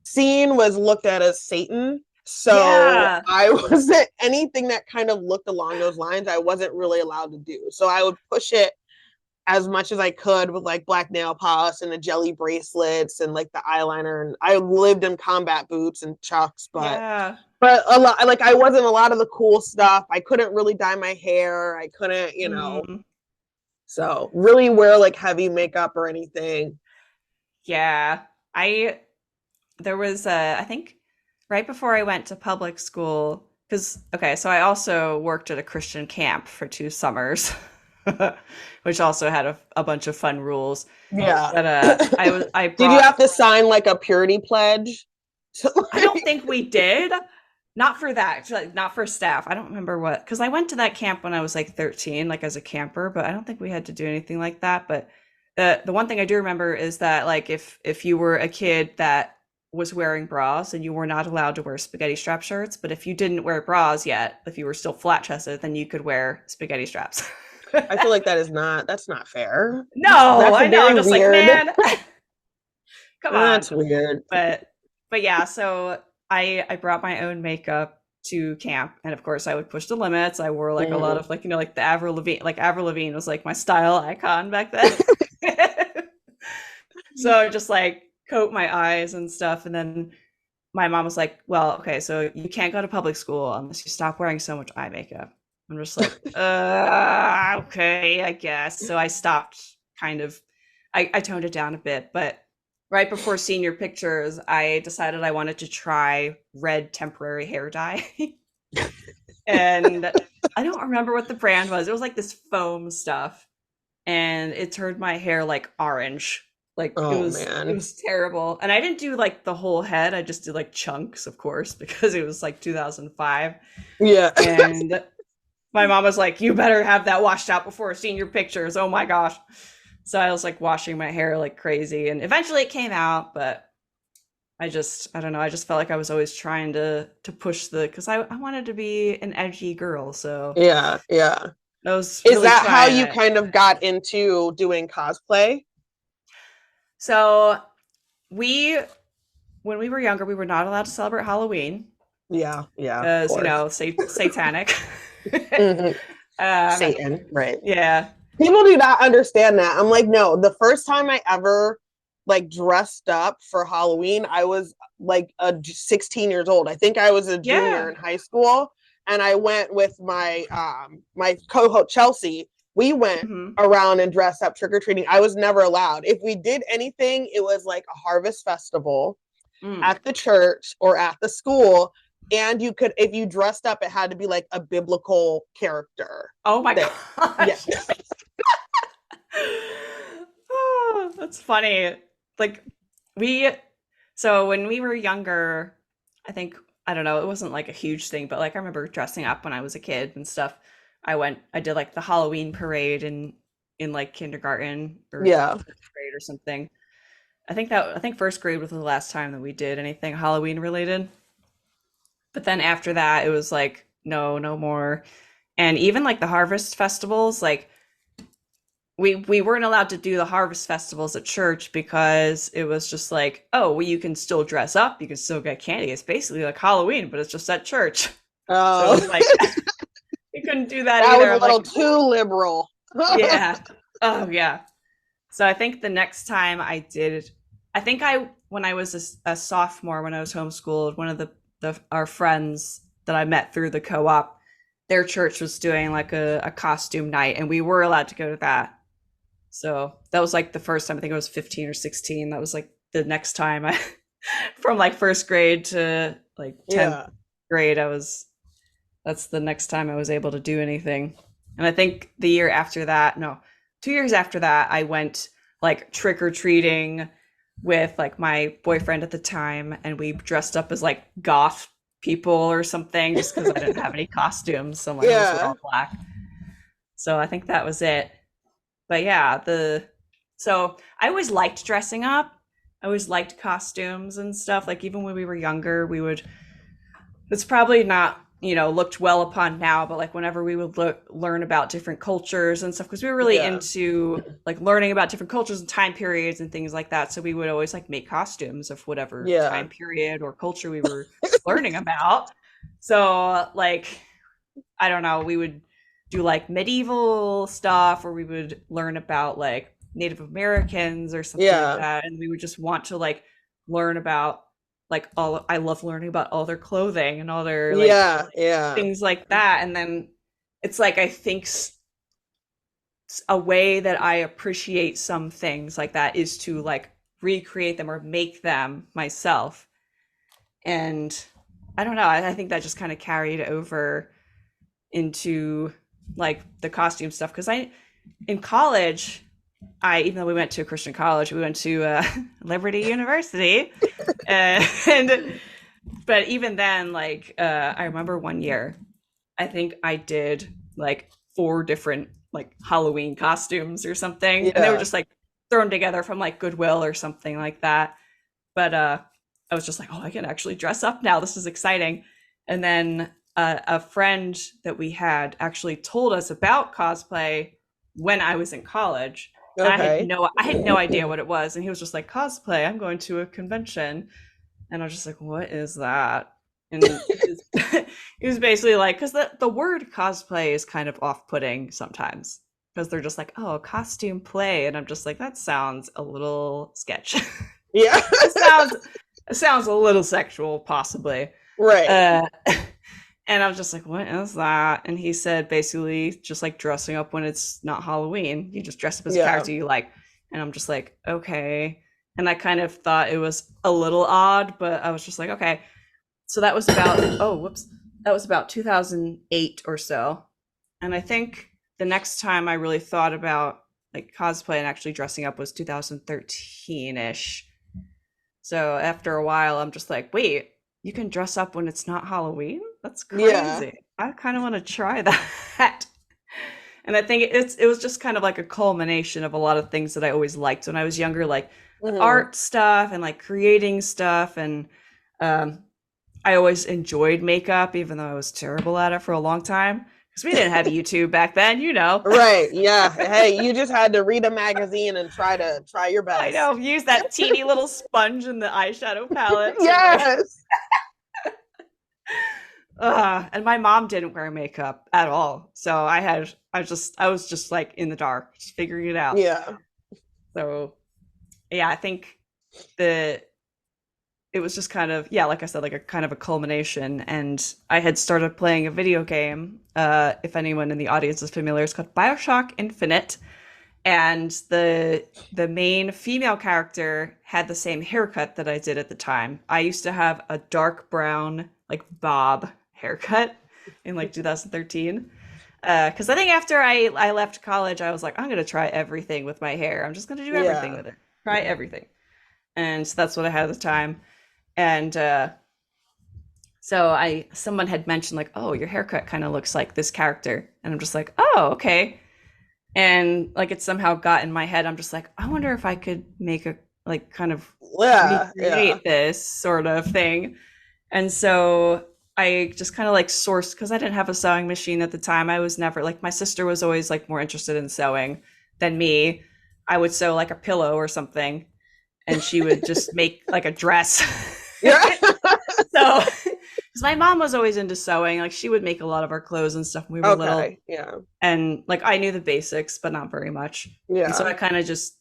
scene was looked at as Satan. So Yeah. I wasn't anything that kind of looked along those lines, I wasn't really allowed to do. So I would push it as much as I could with like black nail polish and the jelly bracelets and like the eyeliner. And I lived in combat boots and chucks, but Yeah. a lot like I wasn't a lot of the cool stuff. I couldn't really dye my hair. I couldn't, Mm. so really wear like heavy makeup or anything. Yeah. I there was I think right before I went to public school because okay, so I also worked at a Christian camp for 2 summers, which also had a bunch of fun rules. Yeah. But I Did you brought have to sign like a purity pledge? I don't think we did. Not for that, like not for staff. I don't remember what because I went to that camp when I was like 13, like as a camper, but I don't think we had to do anything like that. But the one thing I do remember is that like if you were a kid that was wearing bras and you were not allowed to wear spaghetti strap shirts, but if you didn't wear bras yet, if you were still flat chested, then you could wear spaghetti straps. I feel like that's not fair. No, That's a I know. I'm very just like, weird. man, come on. That's weird. But but yeah, so I brought my own makeup to camp, and of course I would push the limits. I wore like a lot Mm. of like like the Avril Lavigne was like my style icon back then. So I just like coat my eyes and stuff, and then my mom was like, "Well, okay, so you can't go to public school unless you stop wearing so much eye makeup." I'm just like, okay, I guess. So I stopped kind of, I toned it down a bit, but right before senior pictures, I decided I wanted to try red temporary hair dye. And I don't remember what the brand was. It was like this foam stuff, and it turned my hair like orange. Like Oh it man. was terrible. And I didn't do like the whole head. I just did like chunks, of course, because it was like 2005. Yeah. And my mom was like, "You better have that washed out before senior pictures." Oh my gosh. So I was like washing my hair like crazy, and eventually it came out, but I don't know, I just felt like I was always trying to push the because I wanted to be an edgy girl, so Yeah. Yeah. I was Is really that how trying you it. kind of got into doing cosplay? So we when we were younger, we were not allowed to celebrate Halloween Yeah. Yeah. Of because, course. satanic. Hmm. um, Satan. Right. yeah. People do not understand that. I'm like, no, the first time I ever like dressed up for Halloween, I was like 16 years old. I think I was a junior Yeah. in high school, and I went with my co-host Chelsea. We went Hmm. around and dressed up trick or treating. I was never allowed. If we did anything, it was like a harvest festival Mm. at the church or at the school. And you could, if you dressed up, it had to be like a biblical character Oh my thing. Yeah. gosh. Oh, that's funny. Like we so when we were younger, I think I don't know, it wasn't like a huge thing, but like I remember dressing up when I was a kid and stuff. I did like the Halloween parade in like kindergarten or Yeah. first grade or something. I think first grade was the last time that we did anything Halloween related. But then after that, it was like, no, no more. And even like the harvest festivals, like we weren't allowed to do the harvest festivals at church because it was just like, oh, well, you can still dress up, you can still get candy. It's basically like Halloween, but it's just at church. So it Oh, was like you couldn't do that that was either. a I'm like, little too liberal. yeah. Oh yeah. So I think the next time I did, I think I when I was a sophomore when I was homeschooled, one of the our friends that I met through the co-op, their church was doing like a costume night, and we were allowed to go to that. So that was like the first time. I think I was 15 or 16. That was like the next time I from like first grade to like 10th Yeah. grade. That's the next time I was able to do anything. And I think the year after that, no, 2 years after that, I went like trick or treating with like my boyfriend at the time, and we dressed up as like goth people or something just because I didn't have any costumes. So my homes were Yeah. all black. So I think that was it. But yeah, the so I always liked dressing up. I always liked costumes and stuff. Like even when we were younger, we would it's probably not looked well upon now, but like whenever we would learn about different cultures and stuff, because we were really Yeah. into like learning about different cultures and time periods and things like that, so we would always like make costumes of whatever Yeah. time period or culture we were learning about. So like I don't know, we would do like medieval stuff, or we would learn about like Native Americans or something like Yeah. that, and we would just want to like learn about like all I love learning about all their clothing and all their like Yeah. Yeah. things like that. And then it's like I think a way that I appreciate some things like that is to like recreate them or make them myself. And I don't know, I think that just kind of carried over into like the costume stuff, because I in college I even though we went to a Christian college, we went to Liberty University, and but even then, like I remember one year, I think I did like four different like Halloween costumes or something, and they were Yeah. just like thrown together from like Goodwill or something like that. But I was just like, oh, I can actually dress up now. This is exciting. And then a friend that we had actually told us about cosplay when I was in college, and Okay. I had no idea what it was. And he was just like, cosplay, I'm going to a convention. And I was just like, what is that? And he was basically like, because the word cosplay is kind of off-putting sometimes, because they're just like, oh, costume play. And I'm just like, that sounds a little sketch. Yeah. it sounds it sounds a little sexual, possibly. Right. Uh, and I was just like, what is that? And he said basically just like dressing up when it's not Halloween. You just dress up as a Yeah. character you like. And I'm just like, okay. And I kind of thought it was a little odd, but I was just like, okay. So that was about, oh, whoops. That was about 2008 or so. And I think the next time I really thought about like cosplay and actually dressing up was 2013-ish. So after a while, I'm just like, wait, you can dress up when it's not Halloween? That's Yeah. crazy. I kind of want to try that. And I think it was just kind of like a culmination of a lot of things that I always liked when I was younger, like the Hmm. art stuff and like creating stuff. And um, I always enjoyed makeup, even though I was terrible at it for a long time because we didn't have YouTube back then, you know. Right. Yeah. Hey, you just had to read a magazine and try your I best. know, use that teeny little sponge in the eyeshadow palette to like Yes. and my mom didn't wear makeup at all. So I was just like in the dark, just figuring it out. Yeah. So yeah, I think the it was just kind of, yeah, like I said, like a kind of a culmination. And I had started playing a video game. If anyone in the audience is familiar, it's called BioShock Infinite. And the main female character had the same haircut that I did at the time. I used to have a dark brown like bob haircut in like 2013. Because I think after I left college, I was like, I'm gonna try everything with my hair. I'm just gonna do everything Yeah. with it. Try everything. And so that's what I had at the time. And so I someone had mentioned like, oh, your haircut kind of looks like this character. And I'm just like, oh, okay. And like it somehow got in my head. I'm just like, I wonder if I could make a like kind of Yeah. recreate this sort of thing. And so I just kind of like sourced because I didn't have a sewing machine at the time. I was never like, my sister was always like more interested in sewing than me. I would sew like a pillow or something, and she would just make like a dress. Yeah. So, because my mom was always into sewing, like she would make a lot of our clothes and stuff when we were little. Okay. Yeah. And like I knew the basics, but not very much. And so Yeah. I kind of just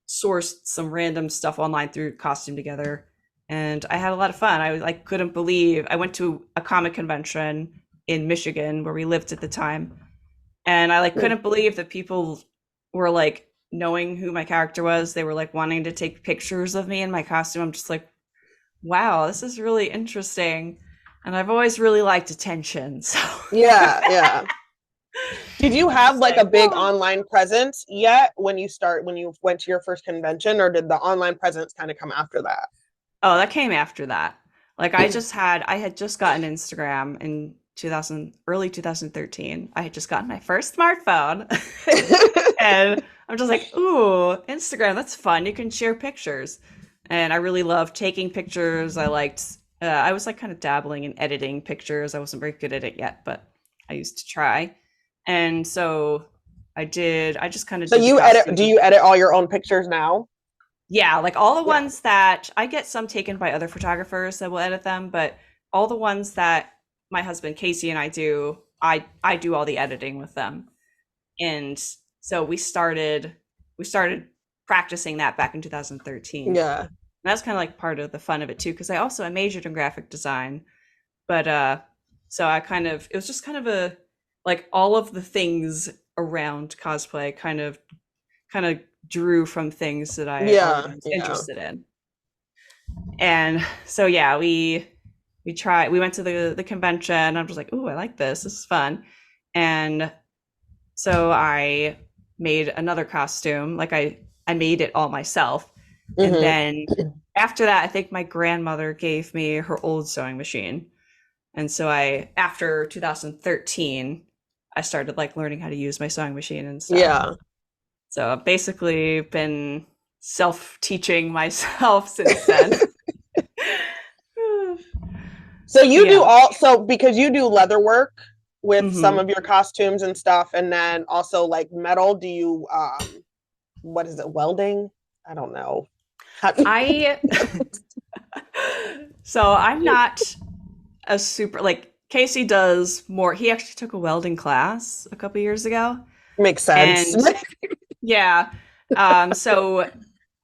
sourced some random stuff online through Costume Together, and I had a lot of fun. I like couldn't believe I went to a comic convention in Michigan where we lived at the time, and I like couldn't believe that people were like knowing who my character was. They were like wanting to take pictures of me in my costume. I'm just like, wow, this is really interesting. And I've always really liked attention. So Yeah. Did you have like a big online presence yet when you went to your first convention, or did the online presence kind of come after that? Oh, that came after that. Like I had just gotten Instagram in 2000, early 2013. I had just gotten my first smartphone. And I'm just like, ooh, Instagram, that's fun. You can share pictures. And I really loved taking pictures. I was like kind of dabbling in editing pictures. I wasn't very good at it yet, but I used to try. And so I just kind of So did the you edit, costume. do you edit all your own pictures now? Yeah, like all the Yeah. ones that I get some taken by other photographers that will edit them, but all the ones that my husband Casey and I do, I do all the editing with them. And so we started practicing that back in 2013. Yeah. And that's kind of like part of the fun of it too, because I majored in graphic design, but so it was just kind of a like all of the things around cosplay kind of drew from things that I already was interested in. And so yeah, we went to the convention, and I'm just like, ooh, I like this. This is fun. And so I made another costume. Like I made it all myself. And then after that, I think my grandmother gave me her old sewing machine. And so after 2013, I started like learning how to use my sewing machine and stuff. Yeah. So I've basically been self-teaching myself since then. So you do because you do leather work with some Mhm. of your costumes and stuff, and then also like metal. Do you what is it, welding? I don't know. So I'm not a super like Casey does more. He actually took a welding class a couple years ago. Makes sense. And yeah. So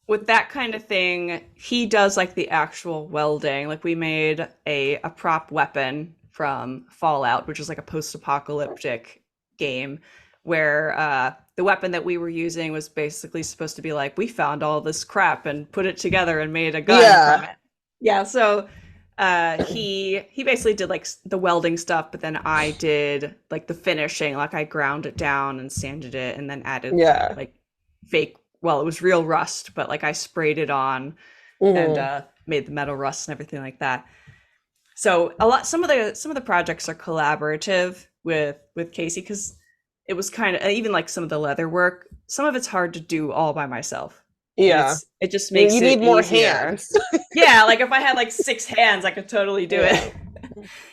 with that kind of thing, he does like the actual welding. Like we made a prop weapon from Fallout, which is like a post-apocalyptic game where the weapon that we were using was basically supposed to be like, we found all this crap and put it together and made a gun from it. Yeah, so he basically did like the welding stuff, but then I did like the finishing. Like I ground it down and sanded it and then added like fake, well, it was real rust, but like I sprayed it on and made the metal rust and everything like that. So some of the projects are collaborative with Casey, because it was kind of, even like some of the leather work, some of it's hard to do all by myself. Yeah. It just makes you need more hands. Yeah, like if I had like 6 hands, I could totally do it.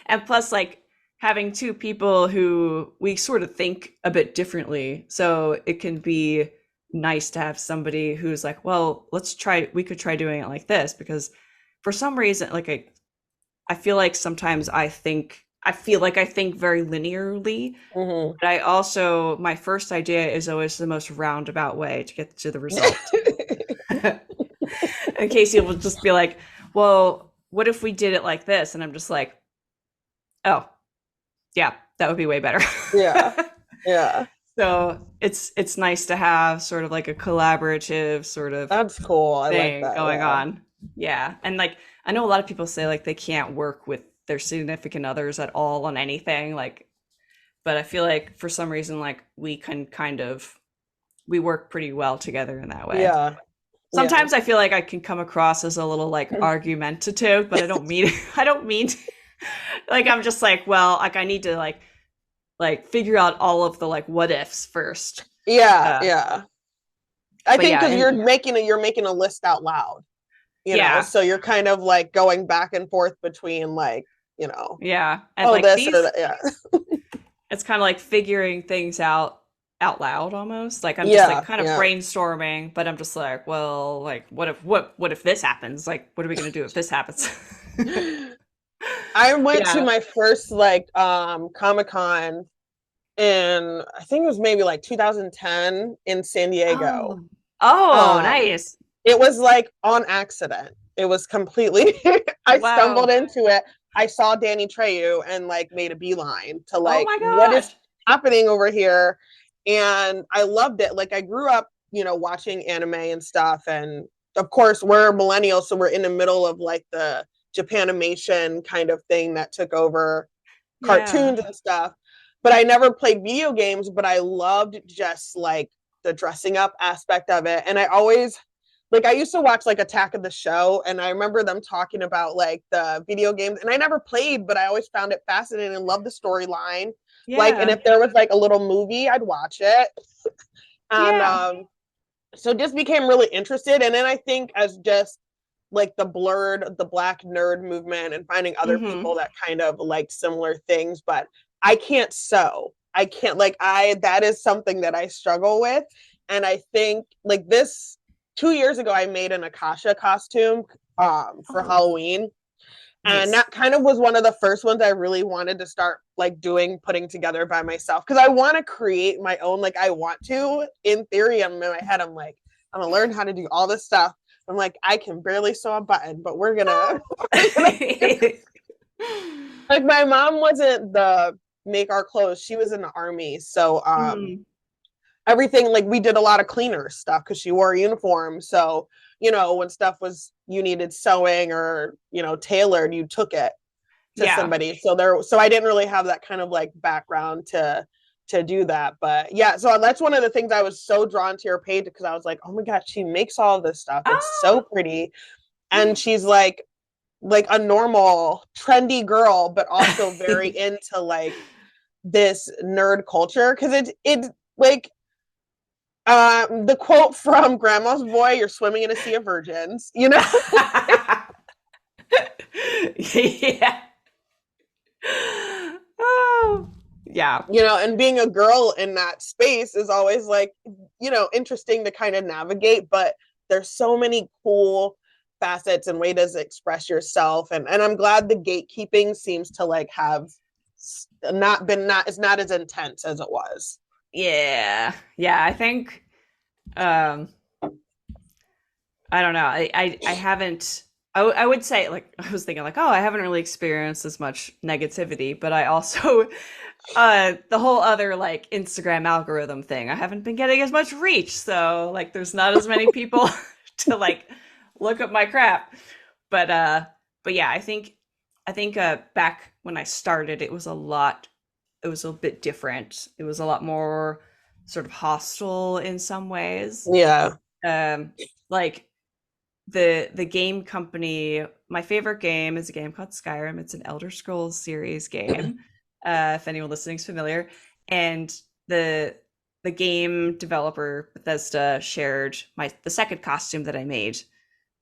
And plus, like having two people who we sort of think a bit differently, so it can be nice to have somebody who's like, well, we could try doing it like this, because for some reason, like I feel like sometimes I think very linearly, but I also, my first idea is always the most roundabout way to get to the result. And Casey will just be like, well, what if we did it like this? And I'm just like, oh, yeah, that would be way better. Yeah. So it's nice to have sort of like a collaborative sort of that's cool. I thing like that going on. Yeah. And like I know a lot of people say like they can't work with their significant others at all on anything, like, but I feel like for some reason like we work pretty well together in that way. Yeah. Sometimes I feel like I can come across as a little like argumentative, but I don't mean like I'm just like, well, like I need to like figure out all of the like what ifs first. Yeah. I But think yeah, because and you're making a list out loud, yeah, so you're kind of like going back and forth between like, yeah, and oh, like this or these, that. Yeah. it's kind of like figuring things out loud almost. Like I'm just like Yeah. kind of Yeah. brainstorming, but I'm just like, well, like what if this happens? Like what are we gonna do if this happens? I went to Yeah. my first like Comic-Con in, I think it was maybe like 2010 in San Diego. Oh. Oh, Um nice. it was like on accident. It was completely I stumbled Wow. into it. I saw Danny Trejo and like made a beeline to Oh like my what is gosh. happening over here. And I loved it. Like I grew up, watching anime and stuff. And of course we're millennials, so we're in the middle of like the Japanimation kind of thing that took over Yeah. cartoons and stuff. But I never played video games, but I loved just like the dressing up aspect of it. And I always like I used to watch like Attack of the Show, and I remember them talking about like the video games, and I never played, but I always found it fascinating and loved the storyline. Like, and Yeah. if there was like a little movie, I'd watch it. And Yeah. so just became really interested. And then I think as just like the black nerd movement and finding other Mm-hmm. people that kind of like similar things, but I can't sew. I can't like I that is something that I struggle with. And I think like this 2 years ago I made an Akasha costume for Oh, Halloween. And nice. that kind of was one of the first ones I really wanted to start like putting together by myself. Cause I want to create my own, like I want to, in theory, I'm in my head, I'm like, I'm gonna learn how to do all this stuff. I'm like, I can barely sew a button, but we're gonna, we're gonna like my mom wasn't the make our clothes. She was in the army. So Mm, everything like we did a lot of cleaner stuff because she wore a uniform. So, when stuff was you needed sewing or, tailored, you took it to yeah. somebody. So I didn't really have that kind of like background to do that. But yeah, so that's one of the things I was so drawn to your page because I was like, oh my god, she makes all this stuff. It's so Ah. pretty. And she's like a normal trendy girl, but also very into like this nerd culture because it like the quote from Grandma's Boy, "You're swimming in a sea of virgins," Yeah. Oh, yeah. and being a girl in that space is always like, interesting to kind of navigate, but there's so many cool facets and ways to express yourself. And I'm glad the gatekeeping seems to like have not it's not as intense as it was. Yeah. Yeah. I think um I don't know. I haven't I would say like I was thinking like, oh, I haven't really experienced as much negativity, but I also the whole other like Instagram algorithm thing, I haven't been getting as much reach, so like there's not as many people to like look up my crap. But yeah, I think back when I started it was a bit different. It was a lot more sort of hostile in some ways. Yeah. Um like the game company, my favorite game is a game called Skyrim. It's an Elder Scrolls series game. If anyone listening is familiar. And the the game developer Bethesda shared the second costume that I made.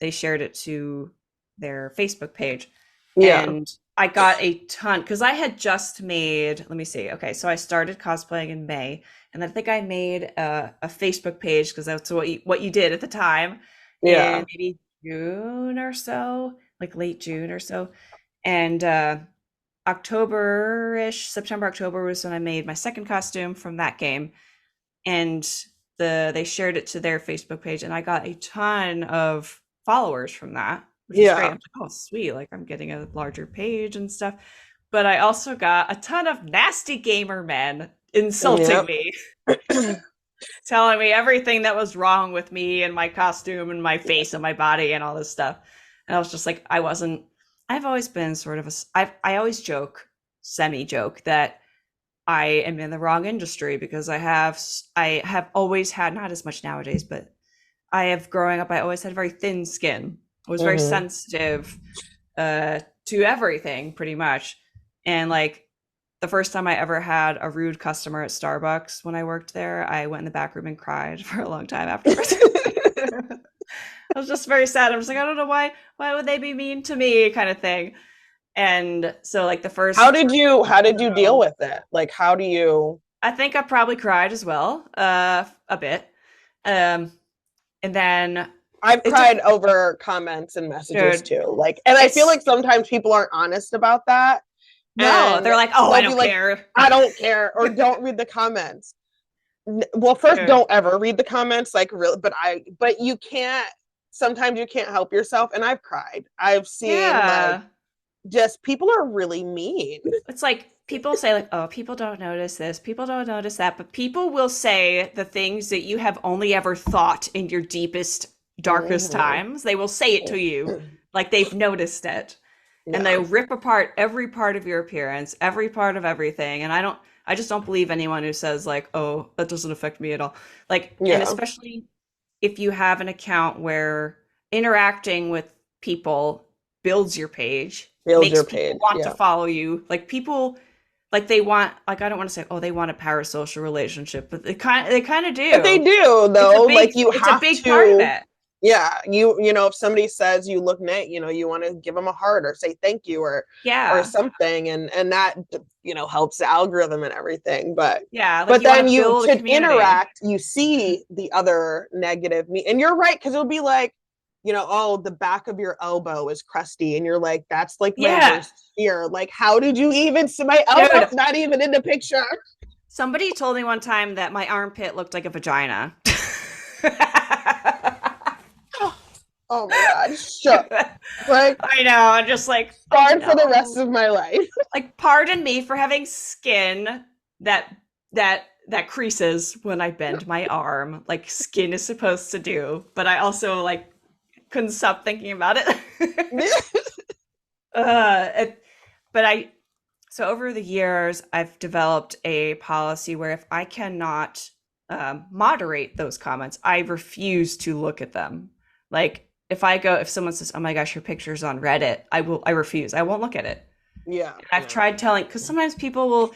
They shared it to their Facebook page. Yeah. And I got a ton because I had just made, let me see. Okay, so I started cosplaying in May, and I think I made a Facebook page because that's what you did at the time in Yeah. maybe June or so, like late June or so. And October-ish, September, October was when I made my second costume from that game. And they shared it to their Facebook page, and I got a ton of followers from that, which was great. I'm Yeah. like, oh, sweet, like I'm getting a larger page and stuff. But I also got a ton of nasty gamer men insulting Yep. me, telling me everything that was wrong with me and my costume and my face and my body and all this stuff. And I was just like, I've always been sort of I always joke, semi joke, that I am in the wrong industry because I have always had, not as much nowadays, but I have growing up, I always had very thin skin. I was very Mm-hmm. sensitive to everything pretty much. And like the first time I ever had a rude customer at Starbucks when I worked there, I went in the back room and cried for a long time afterwards. I was just very sad. I'm just like, I don't know why would they be mean to me, kind of thing. And so like the How first did you deal row, with it? Like, how do you? I think I probably cried as well, a bit. Um, and then I've it took, cried over comments and messages dude, too. Like, and I feel like it's sometimes people aren't honest about that, no, and they're like, oh, I they'll be don't like, care. "I don't care," or "Don't read the comments." Well, first, Dude, don't ever read the comments. Like, really, but you can't. Sometimes you can't help yourself, and I've cried. I've seen like yeah. just people are really mean. It's like people say like, oh, people don't notice this, people don't notice that, but people will say the things that you have only ever thought in your deepest, darkest Mhm. times. They will say it to you like they've noticed it. And they Yeah. rip apart every part of your appearance, every part of everything. And I just don't believe anyone who says like, "Oh, that doesn't affect me at all." Like, and Yeah. especially if you have an account where interacting with people builds your page, Build makes your people page. want to Yeah. follow you. Like people like they want like I don't want to say, "Oh, they want a parasocial relationship," but they kind of But they do. do though. Like you It's a have big part of to, it. yeah, if somebody says you look neat, you want to give them a heart or say thank you or Yeah. something, and that helps the algorithm and everything. But Yeah, like but you want then to you build a to community. interact, you see the other negative me, and you're right because it'll be like, oh, the back of your elbow is crusty, and you're like, that's like my Yeah. worst fear. Like, how did you even see my elbow's Dude, not even in the picture? somebody told me one time that my armpit looked like a vagina. Oh my god, shook. Like, I know. I'm just like, oh scarred for the rest no. of my life. Like, pardon me for having skin that that creases when I bend my arm, like skin is supposed to do. But I also like couldn't stop thinking about it. It, but I so over the years, I've developed a policy where if I cannot moderate those comments, I refuse to look at them. Like if someone says, "Oh my gosh, your picture's on Reddit," I refuse. I won't look at it. Yeah, And I've yeah. tried telling because sometimes people will.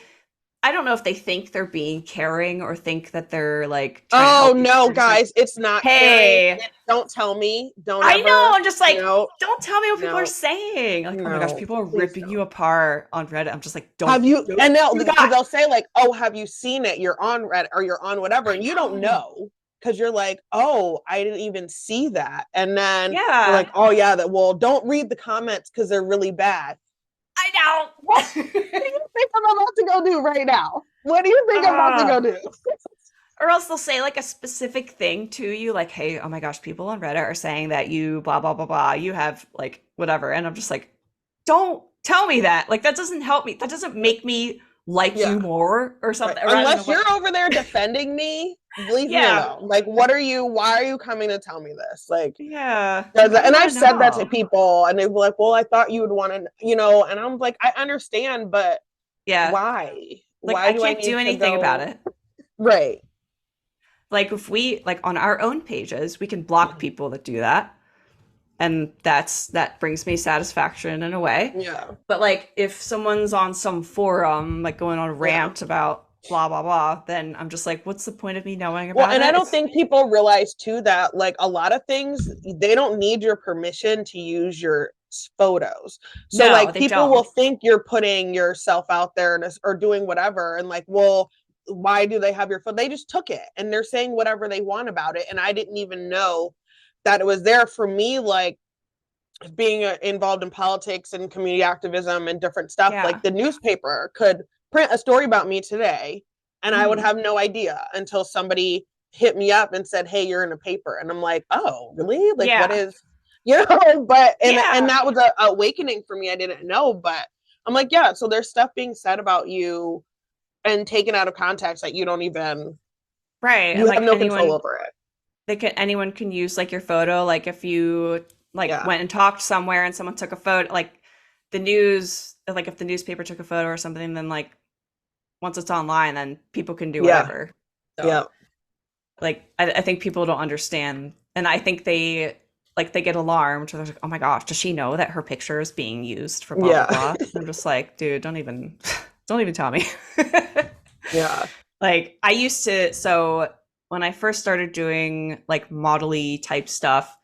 I don't know if they think they're being caring or think that they're like trying to Oh help you. no, They're just like, guys, it's not caring. "Hey, Don't tell me. Don't I know." ever. I'm just like, No, don't tell me what people are no, saying. Like, oh my gosh, no. people are Please ripping you don't. apart on Reddit. I'm just like, Have you? don't And they'll do because that. they'll say like, "Oh, have you seen it? You're on Reddit or you're on whatever," I and you don't know. know because you're like, "Oh, I didn't even see that," and then they're like, Yeah, "Oh yeah, that well, don't read the comments because they're really bad." I What know. do you think I'm about to go do right now? What do you think I'm about to uh, go do? or else they'll say like a specific thing to you, like, "Hey, oh my gosh, people on Reddit are saying that you blah blah blah blah. You have like whatever," and I'm just like, don't tell me that. Like that doesn't help me. That doesn't make me like Yeah. you more or Right. something. Or I don't know Unless what. you're over there defending me, leave me Yeah, alone. Like, what are you? Why are you coming to tell me this? Like, yeah. Like I don't and want I've to said that to know. people, and they're like, "Well, I thought you would want to, and I'm like, I understand, but Yeah, why? like Why I do I can't do need to anything about go? it. Right. Like if we like on our own pages, we can block people that do that, and that brings me satisfaction in a way. Yeah. But like if someone's on some forum like going on a Yeah. rant about blah blah blah, then I'm just like, what's the point of me knowing Well, about and I it? don't It's think people realize too that like a lot of things they don't need your permission to use your photos. So no, like they people will don't. think you're putting yourself out there or doing whatever and like, well, why do they have your phone? They just took it and they're saying whatever they want about it and I didn't even know that it was there for me like being involved in politics and community activism and different stuff like Yeah. the newspaper could print a story about me today and I would Hmm. have no idea until somebody hit me up and said, hey, you're in a paper, and I'm like, oh really, like what Yeah. is but and Yeah. that was a awakening for me. I didn't know, but I'm like, yeah, so there's stuff being said about you and taken out of context that Right. And you have like no control anyone over it. anyone can use like your photo. Like if you like Yeah. went and talked somewhere and someone took a photo, like the news, like if the newspaper took a photo or something, then like once it's online, then people can do Yeah. whatever. So Yeah. like I think people don't understand, and I think they get alarmed. They're like, "Oh my gosh, does she know that her picture is being used for blah blah Yeah. blah?" I'm just like, dude, don't even. Don't even tell me. Yeah. Like I used to, so when I first started doing like model-y type stuff,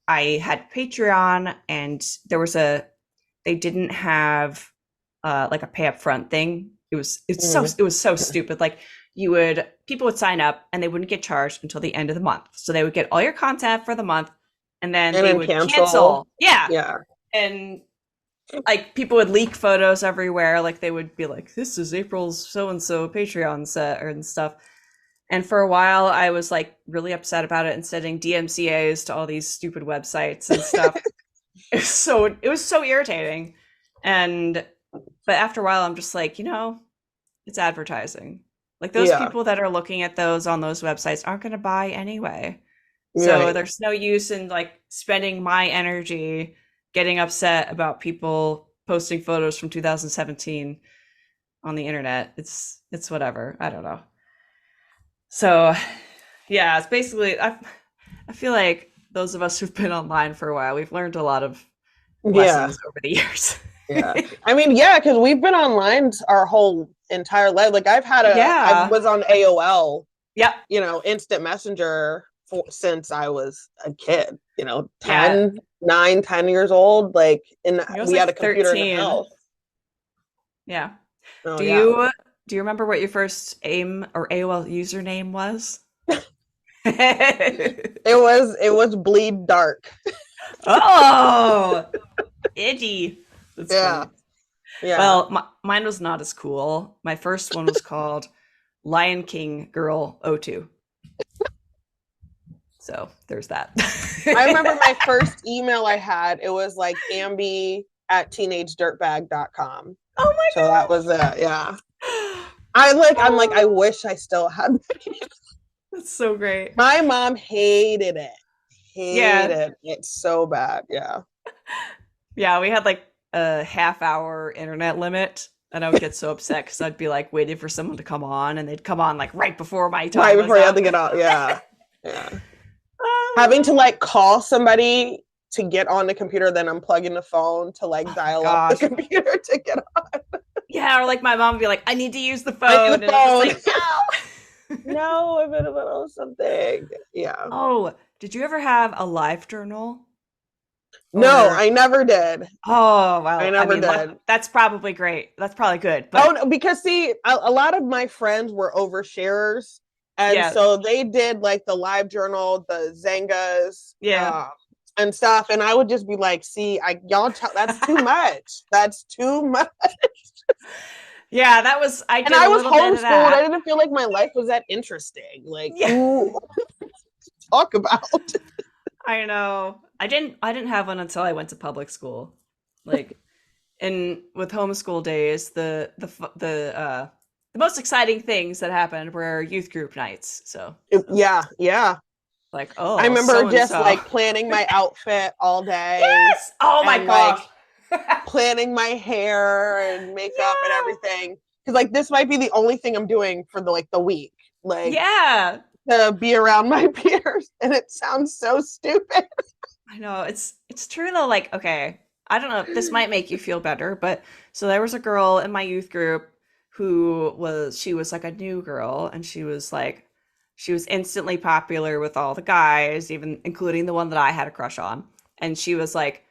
I had Patreon and they didn't have like a pay up front thing. It was so stupid. Like people would sign up and they wouldn't get charged until the end of the month. So they would get all your content for the month and then And they then would cancel. cancel. Yeah. Yeah. And like people would leak photos everywhere. Like they would be like, "This is April's so and so Patreon set" and stuff. And for a while, I was like really upset about it and sending DMCA's to all these stupid websites and stuff. It was so irritating. And but after a while, I'm just like, it's advertising. Like those Yeah. people that are looking at those on those websites aren't going to buy anyway. So Right. there's no use in like spending my energy getting upset about people posting photos from 2017 on the internet. It's whatever. I don't know. So yeah, it's basically I feel like those of us who've been online for a while, we've learned a lot of Yeah. lessons over the years. Yeah. I mean, yeah, because we've been online our whole entire life. Like I Yeah. was on AOL, Yep. instant messenger since I was a kid, Yeah. 10 years old. Like, and I was we like had a computer in the 13. house. Yeah. Oh Do yeah. you do you remember what your first AIM or AOL username was? It was bleed dark. Oh, itchy. That's Yeah. funny. Yeah. Well, mine was not as cool. My first one was called Lion King Girl O2. So there's that. I remember my first email I had, it was like ambi@teenagedirtbag.com. Oh my So that was it. Yeah. god. I'm like, I wish I still had that. That's so great. My mom hated it. Yeah. Hated it so bad. Yeah. Yeah, we had like a half-hour internet limit, and I would get so upset because I'd be like waiting for someone to come on, and they'd come on like right before my Right time was before you had up. to get out. Yeah. Yeah. Having to like call somebody to get on the computer, then unplugging the phone to like Oh my dial up the gosh. computer to get on. Yeah, or like my mom would be like, I need to use the I need phone. the And I'm just phone. like, no. No, I'm in the middle of something. Yeah. Oh, did you ever have a live journal? No, Or I never did. oh I well, I never mean did. that's probably great. That's probably good. Oh But no, because see, a lot of my friends were oversharers, and yeah, so they did like the live journal, the Zengas, yeah. and stuff, and I would just be like, "See, that's too much. That's too much." Yeah, I And did I a was little bit of homeschooled. I that. didn't feel like my life was that interesting. Like, Yeah. ooh, talk about. I know. I didn't have one until I went to public school. Like and with homeschool days, the most exciting things that happened were youth group nights. So Yeah, yeah. like, I oh, remember so and just so. like planning my outfit all day Yes. Oh my and like gosh. planning my hair and makeup and Yeah. everything. Because like this might be the only thing I'm doing for the week, like Yeah. to be around my peers, and it sounds so stupid. I know. It's true though, like, okay. I don't know if this might make you feel better, but so there was a girl in my youth group she was like a new girl and she was instantly popular with all the guys, even including the one that I had a crush on. And she was like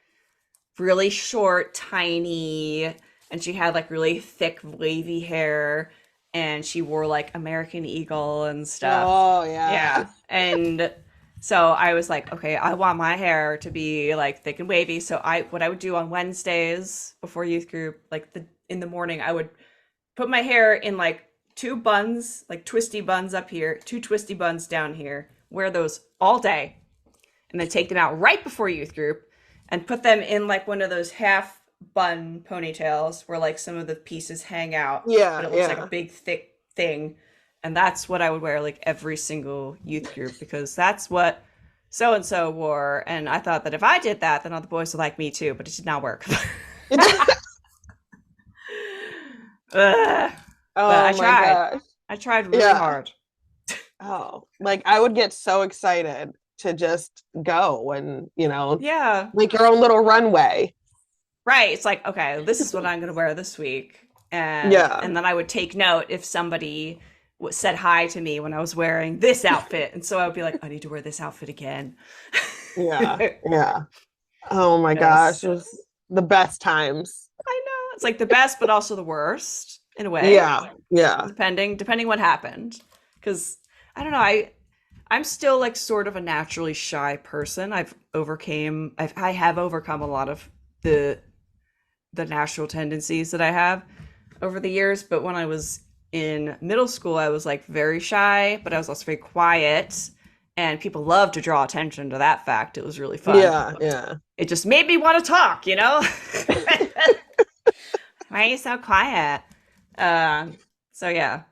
really short, tiny, and she had like really thick, wavy hair, and she wore like American Eagle and stuff. Oh yeah, Yeah. And so I was like, okay, I want my hair to be like thick and wavy. So what I would do on Wednesdays before youth group, like in the morning, I would put my hair in like two buns, like twisty buns up here, two twisty buns down here, wear those all day, and then take them out right before youth group and put them in like one of those half bun ponytails where like some of the pieces hang out, but yeah, it looks like a yeah. big thick thing. And that's what I would wear like every single youth group because that's what so and so wore. And I thought that if I did that, then all the boys would like me too, but it did not work. Ugh. But Oh my gosh, I tried really yeah. hard. Oh, like I would get so excited to just go and Yeah. like your own little runway. Right. It's like, okay, this is what I'm going to wear this week. Yeah. and then I would take note if somebody said hi to me when I was wearing this outfit, and so I would be like, I need to wear this outfit again. Yeah. Yeah. Oh my gosh. Yes, It was the best times. I know it's like the best, but also the worst in a way, Yeah. Yeah. depending what happened. Because I don't know, I'm still like sort of a naturally shy person. I have overcome a lot of the natural tendencies that I have over the years. But when I was in middle school, I was like very shy, but I was also very quiet. And people love to draw attention to that fact. It was really fun. Yeah. Yeah. It just made me want to talk, you know? Why are you so quiet? So yeah.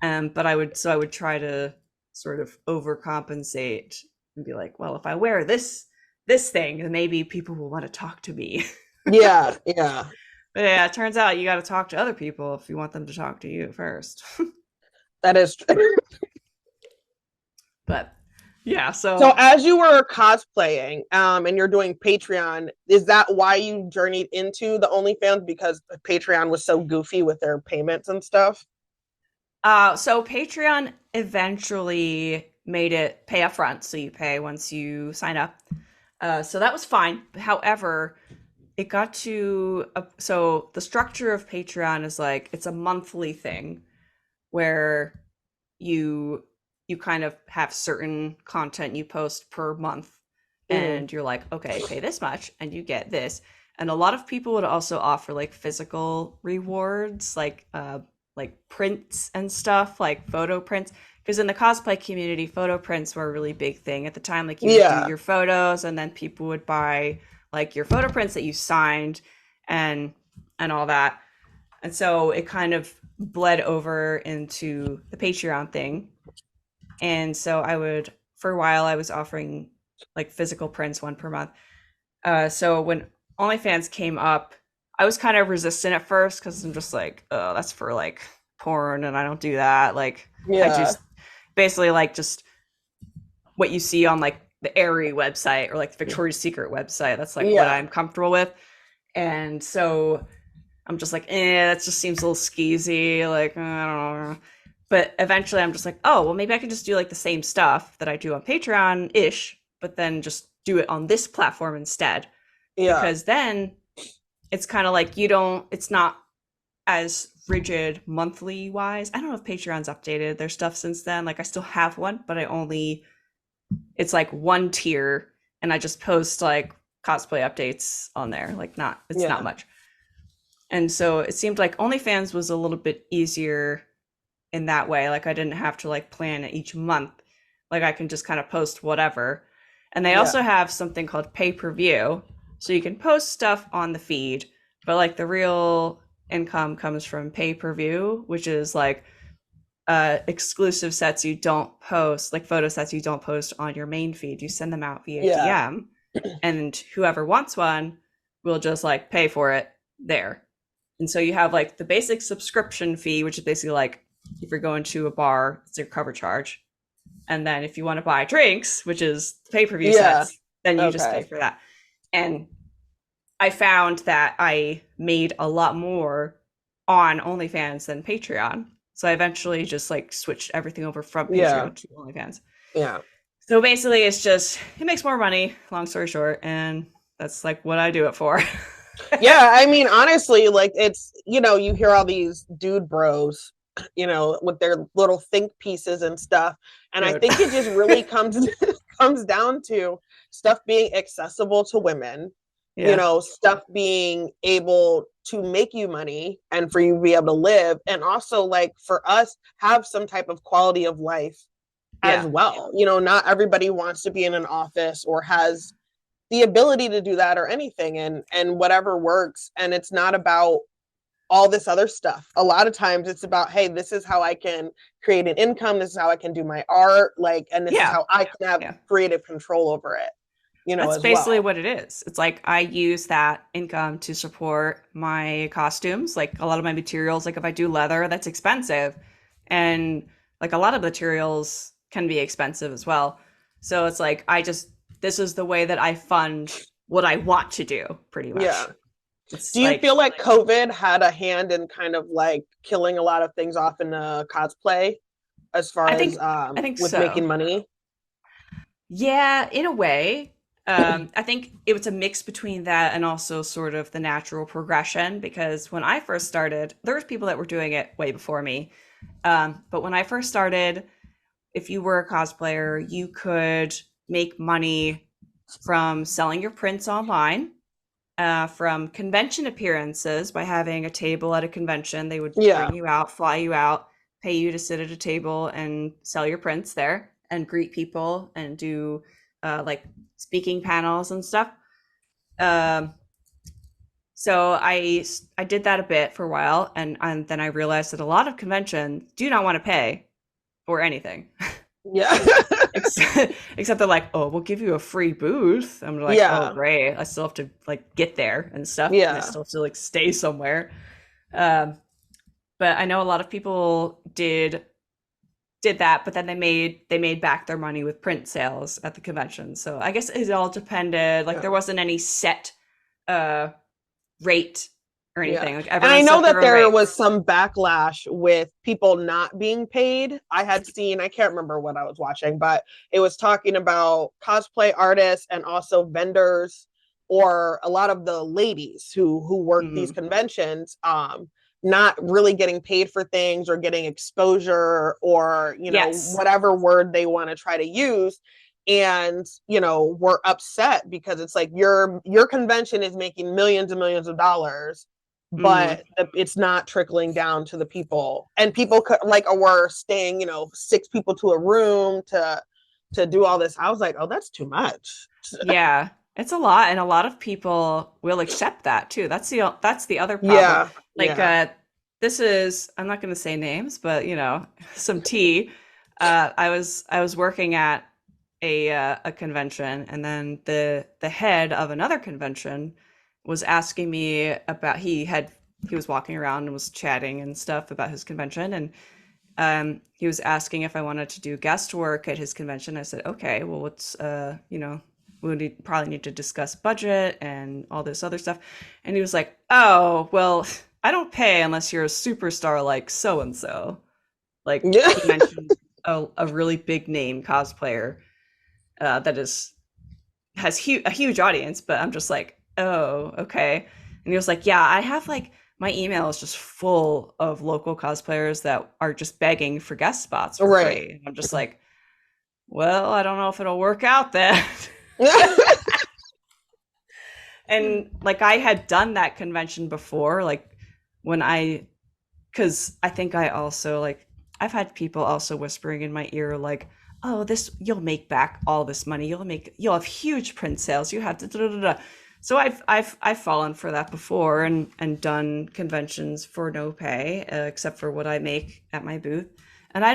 But I would try to sort of overcompensate and be like, well, if I wear this thing, then maybe people will want to talk to me. Yeah. Yeah. But yeah, it turns out you got to talk to other people if you want them to talk to you first. That is true. But yeah, So so as you were cosplaying, and you're doing Patreon, is that why you journeyed into the OnlyFans because Patreon was so goofy with their payments and stuff? so Patreon eventually made it pay upfront, so you pay once you sign up. So that was fine. However, it got to so the structure of Patreon is like it's a monthly thing where you you kind of have certain content you post per month, Mm-hmm. and you're like, okay, pay this much and you get this. And a lot of people would also offer like physical rewards, like prints and stuff, like photo prints, because in the cosplay community photo prints were a really big thing at the time. Like you would do Yeah. your photos and then people would buy like your photo prints that you signed and all that. And so it kind of bled over into the Patreon thing. And so for a while, I was offering like physical prints, one per month. So when OnlyFans came up, I was kind of resistant at first because I'm just like, oh, that's for like porn, and I don't do that. Like, I Yeah. just basically like just what you see on like the Aerie website or like the Victoria's Secret website. That's like what Yeah. I'm comfortable with. And so I'm just like, that just seems a little skeezy. Like, I don't know. But eventually I'm just like, oh, well, maybe I can just do like the same stuff that I do on Patreon ish, but then just do it on this platform instead. Yeah. Because then it's kind of like it's not as rigid monthly wise. I don't know if Patreon's updated their stuff since then. Like, I still have one, but it's like one tier and I just post like cosplay updates on there. Like, it's not Yeah. much. And so it seemed like OnlyFans was a little bit easier in that way. Like I didn't have to like plan it each month. Like I can just kind of post whatever. And they Yeah. also have something called pay-per-view. So you can post stuff on the feed, but like the real income comes from pay-per-view, which is like exclusive sets you don't post, like photo sets you don't post on your main feed. You send them out via Yeah. DM, and whoever wants one will just like pay for it there. And so you have like the basic subscription fee, which is basically like if you're going to a bar, it's your cover charge. And then if you want to buy drinks, which is pay-per-view Yeah. sets, then you just pay Okay. for that. And I found that I made a lot more on OnlyFans than Patreon. So I eventually just like switched everything over from Yeah. Patreon to OnlyFans. Yeah. So basically it makes more money, long story short, and that's like what I do it for. Yeah. I mean, honestly, like it's, you hear all these dude bros, with their little think pieces and stuff. And I Dude. think it just really comes down to stuff being accessible to women, Yeah. stuff being able to make you money and for you to be able to live. And also like for us, have some type of quality of life as Yeah. well. Not everybody wants to be in an office or has the ability to do that or anything, and whatever works. And it's not about all this other stuff. A lot of times it's about, hey, this is how I can create an income, this is how I can do my art, like, and this is Yeah. how I can have Yeah. creative control over it, That's as basically well. what it is. It's like I use that income to support my costumes. Like a lot of my materials, like if I do leather, that's expensive. And like a lot of materials can be expensive as well. So it's like this is the way that I fund what I want to do, pretty Yeah. much. It's Do you like feel like COVID had a hand in kind of like killing a lot of things off in the cosplay as far I as think I think with so. making money? Yeah, in a way. I think it was a mix between that and also sort of the natural progression because when I first started, there was people that were doing it way before me. But when I first started, if you were a cosplayer, you could make money from selling your prints online, from convention appearances by having a table at a convention. They would Yeah. bring you out, fly you out, pay you to sit at a table and sell your prints there and greet people and do like speaking panels and stuff. Um, so I did that a bit for a while, and then I realized that a lot of conventions do not want to pay for anything. Yeah. Except they're like, oh, we'll give you a free booth. I'm like, oh, Yeah. great. I still have to like get there and stuff, and I Yeah. still have to like stay somewhere. Um, but I know a lot of people did that, but then they made back their money with print sales at the convention. So I guess it all depended. Like Yeah. there wasn't any set uh rate or Yeah. anything. Like And I everyone know set that their own there rate. was some backlash with people not being paid. I had seen, I can't remember what I was watching, but it was talking about cosplay artists and also vendors or a lot of the ladies who work these Mhm. conventions not really getting paid for things or getting exposure or, Yes. whatever word they want to try to use, and we're upset because it's like your convention is making millions and millions of dollars, Mhm. but it's not trickling down to the people, and people could like were staying 6 people to a room to do all this. I was like, oh, that's too much. Yeah, it's a lot, and a lot of people will accept that too. That's the other problem. Yeah. Like, Yeah. this is I'm not going to say names, but some tea. I was working at a convention, and then the head of another convention was asking me about he was walking around and was chatting and stuff about his convention, and he was asking if I wanted to do guest work at his convention. I said, okay, well, probably need to discuss budget and all this other stuff. And he was like, oh, well, I don't pay unless you're a superstar like so and so. Like Yeah. he mentioned a really big name cosplayer that has a huge audience, but I'm just like, oh, okay. And he was like, yeah, I have like my email is just full of local cosplayers that are just begging for guest spots for Right. free. And I'm just like, well, I don't know if it'll work out then. And like I had done that convention before, like when because I think I also like I've had people also whispering in my ear like, "Oh, this you'll make back all this money. You'll have huge print sales. You have to da, da, da, da." So I've fallen for that before and done conventions for no pay except for what I make at my booth. And Yeah.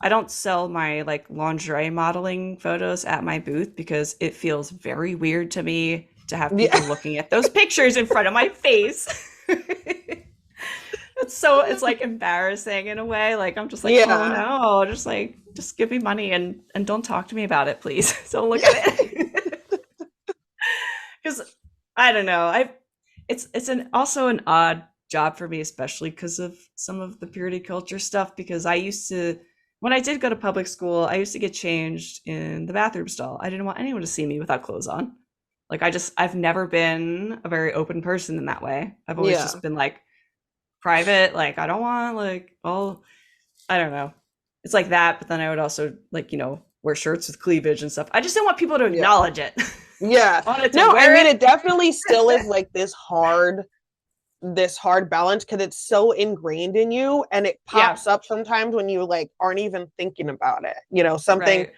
I don't sell my like lingerie modeling photos at my booth because it feels very weird to me to have Yeah. people looking at those pictures in front of my face. It's like embarrassing in a way. Like I'm just like, oh Yeah. no, just give me money and don't talk to me about it, please. Don't look at it. Because I don't know. It's an also an odd job for me, especially because of some of the purity culture stuff. Because I used to when I did go to public school, I used to get changed in the bathroom stall. I didn't want anyone to see me without clothes on. Like I've never been a very open person in that way. I've always Yeah. just been like private. Like I don't want like all I don't know. It's like that, but then I would also like, wear shirts with cleavage and stuff. I just didn't want people to Yeah. acknowledge it. Yeah. I wanted to No, I wear mean it. it definitely still is like this hard balance because it's so ingrained in you, and it Yeah. pops up sometimes when you like aren't even thinking about it. Something. Right.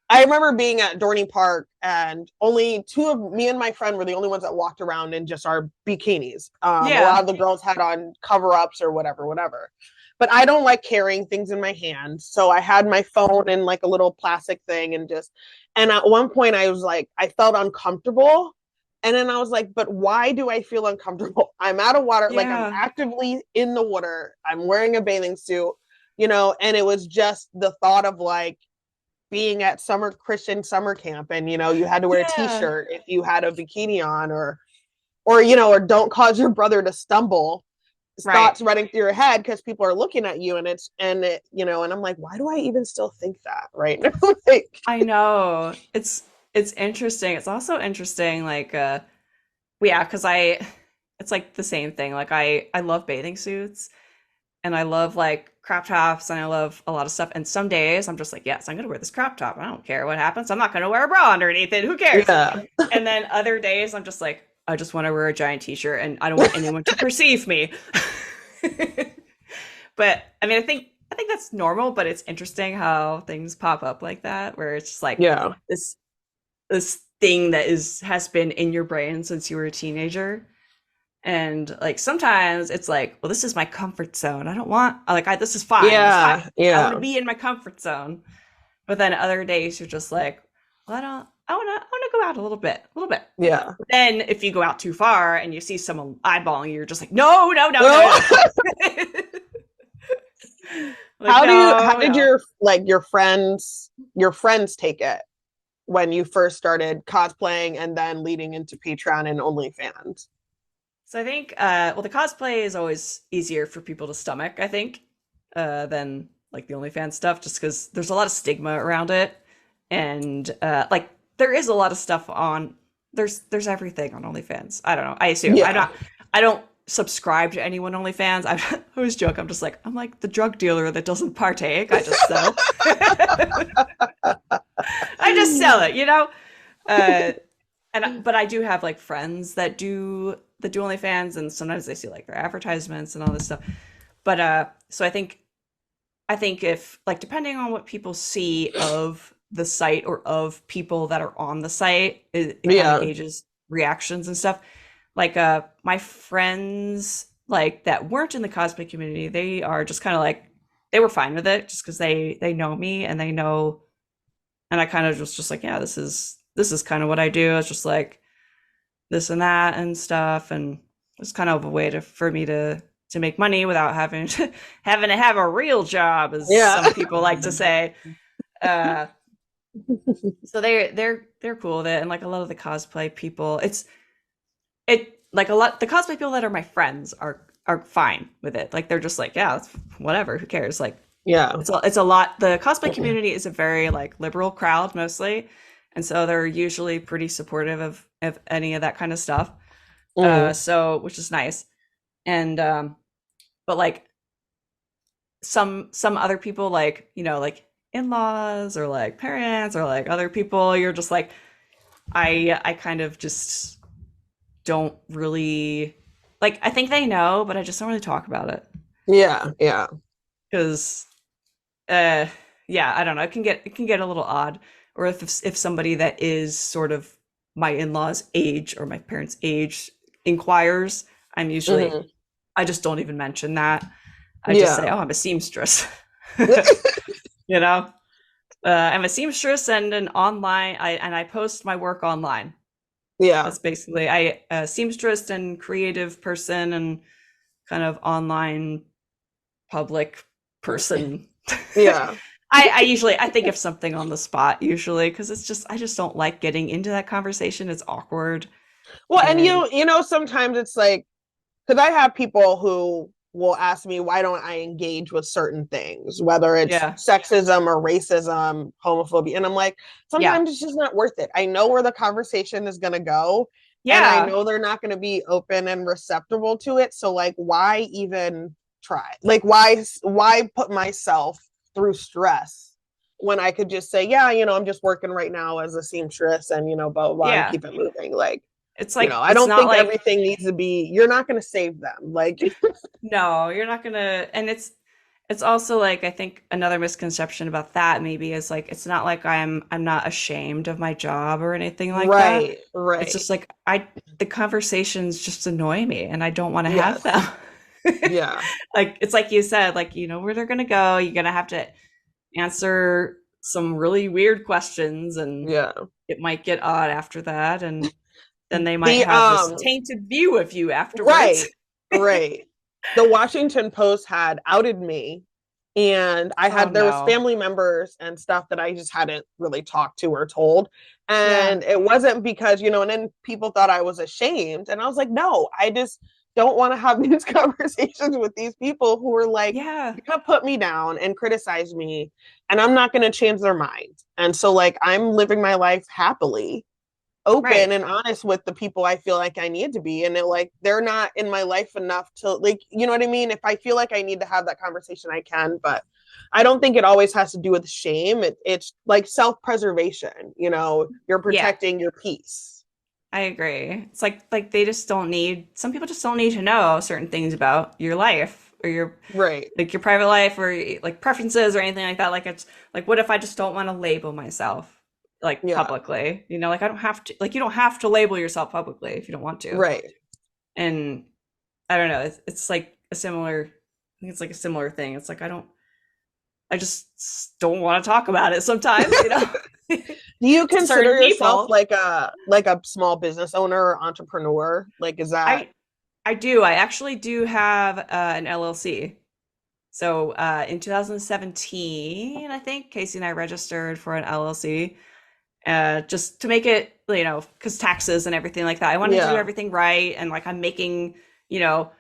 I remember being at Dorney Park, and only two of me and my friend were the only ones that walked around in just our bikinis. A lot Yeah. of the girls had on cover-ups or whatever. But I don't like carrying things in my hand, so I had my phone in like a little plastic thing, and at one point I was like, I felt uncomfortable. And then I was like, but why do I feel uncomfortable? I'm out of water, like I'm Yeah. actively in the water. I'm wearing a bathing suit, and it was just the thought of like being at summer Christian summer camp, and you had to wear a Yeah. t-shirt if you had a bikini on, or or or don't cause your brother to stumble, Right. thoughts running through your head because people are looking at you, and and I'm like, why do I even still think that right now? Like, I know. It's interesting. It's also interesting, like yeah, because I it's like the same thing. Like I love bathing suits and I love like crop tops and I love a lot of stuff. And some days I'm just like, yes, I'm gonna wear this crop top. I don't care what happens. I'm not gonna wear a bra underneath it. Who cares? yeah, And then other days I'm just like, I just want to wear a giant t-shirt and I don't want anyone to perceive me. But I mean, I think that's normal, but it's interesting how things pop up like that, where it's just like yeah, this this thing that has been in your brain since you were a teenager. And like sometimes it's like, well, this is my comfort zone. I don't want this is fine. It's fine. yeah, I want to yeah, be in my comfort zone. But then other days you're just like, well, I wanna go out a little bit. yeah. But then if you go out too far and you see someone eyeballing you, you're just like, no, no, no, no, Well, no. Like, how no, did no. your friends take it when you first started cosplaying and then leading into Patreon and OnlyFans? So I think, well, the cosplay is always easier for people to stomach, I think, than like the OnlyFans stuff, just because there's a lot of stigma around it, and like there is a lot of stuff on. There's everything on OnlyFans. I don't know. I assume Yeah. I don't subscribe to anyone OnlyFans. I always joke. I'm like the drug dealer that doesn't partake. I just sell. I just sell it, you know. Uh, but I do have like friends that do OnlyFans, and sometimes they see like their advertisements and all this stuff. But so I think if like depending on what people see of the site or of people that are on the site, it kind of Yeah. gauges reactions and stuff. Like my friends like that weren't in the cosplay community, they are just kind of like they were fine with it just because they know me and they know, and I kind of just like, yeah, this is kind of what I do. It's just like this and that and stuff, and it's kind of a way for me to make money without having to have a real job, as Yeah. some people like to say. Uh, so they're cool with it, and like a lot of the cosplay people, it like a lot the cosplay people that are my friends are fine with it. Like they're just like, yeah, it's whatever, who cares? Like Yeah. it's a lot. The cosplay community is a very like liberal crowd mostly, and so they're usually pretty supportive of any of that kind of stuff. Mm. So which is nice. And but like some other people, like like in-laws or like parents or like other people, you're just like, I kind of just don't really like, I think they know, but I just don't really talk about it Yeah. Yeah. because uh yeah, I don't know, it can get a little odd. Or if somebody that is sort of my in-laws age or my parents age inquires, I'm usually Hmm. I just don't even mention that. I just say, Yeah. oh, I'm a seamstress. you know I'm a seamstress and an online I post my work online. Yeah. That's basically, I a seamstress and creative person and kind of online public person. Yeah. I usually I think of something on the spot usually, because I just don't like getting into that conversation. It's awkward. Well, and And sometimes it's like, because I have people who will ask me, why don't I engage with certain things, whether it's yeah, sexism or racism, homophobia. And I'm like, yeah, sometimes it's just not worth it. I know where the conversation is going to go, and I yeah, know they're not going to be open and receptible to it. So, like, why even try? Like, why put myself through stress when I could just say, yeah, I'm just working right now as a seamstress, and, blah, blah, blah, and yeah. keep it moving. Like, It's like, I it's don't not think like, everything needs to be, you're not going to save them. Like, no, you're not gonna. And it's also like, I think another misconception about that maybe is like, it's not like I'm not ashamed of my job or anything like that. right, It's right. just like, the conversations just annoy me and I don't want to have them. Yes. Yeah. Like it's like you said, like you know where they're gonna go. You're gonna have to answer some really weird questions, and Yeah. it might get odd after that, and then they might The have this tainted view of you afterwards. right, right. The Washington Post had outed me And Oh there was no. family members and stuff that I just hadn't really talked to or told. Yeah. And it wasn't because, and then people thought I was ashamed. And I was like, no, I just don't want to have these conversations with these people who are like, Yeah. you're gonna put me down and criticize me, and I'm not gonna change their mind. And so like I'm living my life happily, open Right. and honest with the people I feel like I need to be. And it like they're not in my life enough to like, you know what I mean? If I feel like I need to have that conversation, I can, but I don't think it always has to do with shame. It's like self-preservation, you're Yeah. protecting your peace. I agree. It's like they just don't need some people just don't need to know certain things about your life or your Right. like your private life or like preferences or anything like that. Like it's like what if I just don't want to label myself like Yeah. publicly? Like I don't have to like you don't have to label yourself publicly if you don't want to. Right. And I don't know, it's like a similar I think it's like a similar thing. It's like I just don't want to talk about it sometimes. Do you consider Certain yourself people. like a small business owner or entrepreneur? Like is that I I do. I actually do have an LLC. So in 2017, I think Casey and I registered for an LLC just to make it, because taxes and everything like that. I wanted to do yeah. everything right, and like I'm making, you know,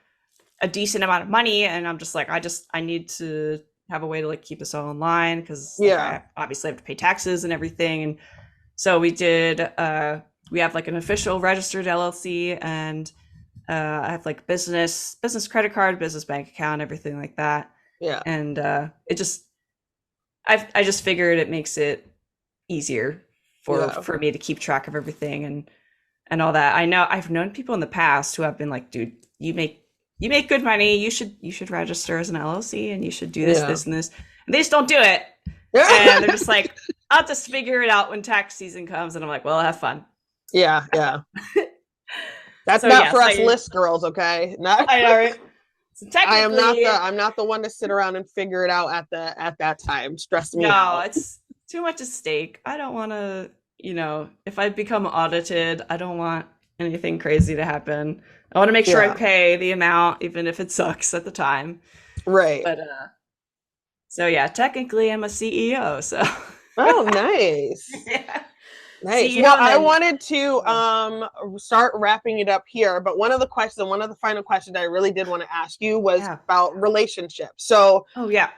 a decent amount of money, and I'm just like, I need to have a way to like keep this all online because like Yeah. I obviously have to pay taxes and everything, and so we did. We have like an official registered LLC, and I have like business credit card, business bank account, everything like that. Yeah. And it just I just figured it makes it easier Yeah. for me to keep track of everything and all that. I know I've known people in the past who have been like, dude, you make good money. You should register as an LLC and you should do this, Yeah. this, and this. And they just don't do it. And they're just like, I'll just figure it out when tax season comes. And I'm like, well, have fun. yeah. Yeah. That's So not for yes, us list girls, okay? Not I know, right? So technically, I'm not the one to sit around and figure it out at that time. Stress me no, out. it's too much at stake. I don't want to, if I become audited, I don't want anything crazy to happen. I want to make sure I Yeah. pay the amount, even if it sucks at the time. Right. But so yeah, technically I'm a CEO. So Oh, nice. yeah, Nice. CEO, Well, and I then wanted to start wrapping it up here, but one of the final questions I really did want to ask you was yeah. about relationships. So, Oh yeah.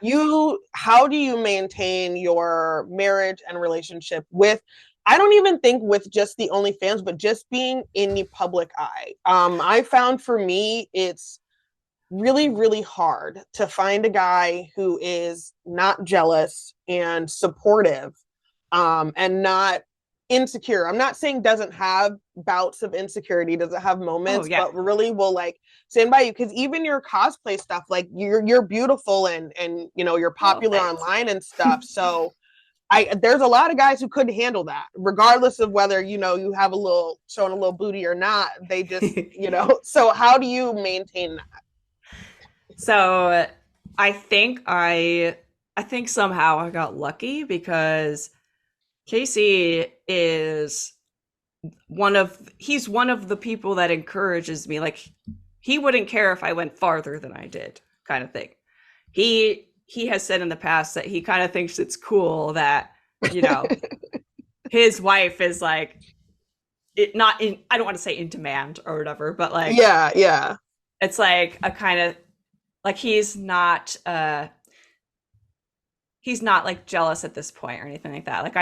how do you maintain your marriage and relationship with, I don't even think with just the OnlyFans, but just being in the public eye? I found for me it's really, really hard to find a guy who is not jealous and supportive, and not insecure. I'm not saying doesn't have bouts of insecurity, doesn't have Oh moments, yeah. but really will like stand by you. Because even your cosplay stuff, like you're beautiful and you're Oh, popular thanks. online and stuff. So there's a lot of guys who couldn't handle that, regardless of whether you have a little showing a little booty or not. They just So how do you maintain that? So I think somehow I got lucky because Casey is he's one of the people that encourages me. Like he wouldn't care if I went farther than I did, kind of thing. He has said in the past that he kind of thinks it's cool that, you know, his wife is like it not in I don't want to say in demand or whatever, but like Yeah, yeah, it's like a kind of like he's not like jealous at this point or anything like that. Like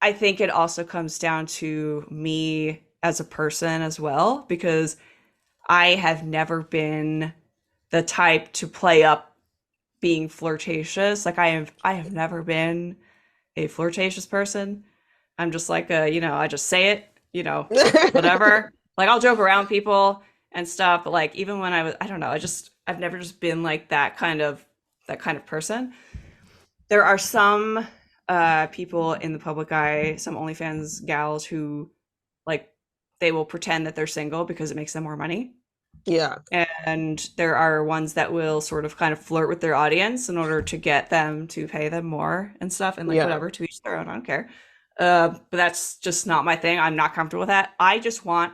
I think it also comes down to me as a person as well, because I have never been the type to play up being flirtatious. Like I have never been a flirtatious person. I'm just like I just say it, whatever. Like I'll joke around people and stuff, but like even when I don't know, I've never just been like that kind of person. There are some people in the public eye, some OnlyFans gals who like they will pretend that they're single because it makes them more money. yeah, And there are ones that will sort of kind of flirt with their audience in order to get them to pay them more and stuff. And like yeah. whatever, to each their own. I don't care. But that's just not my thing. I'm not comfortable with that. I just want.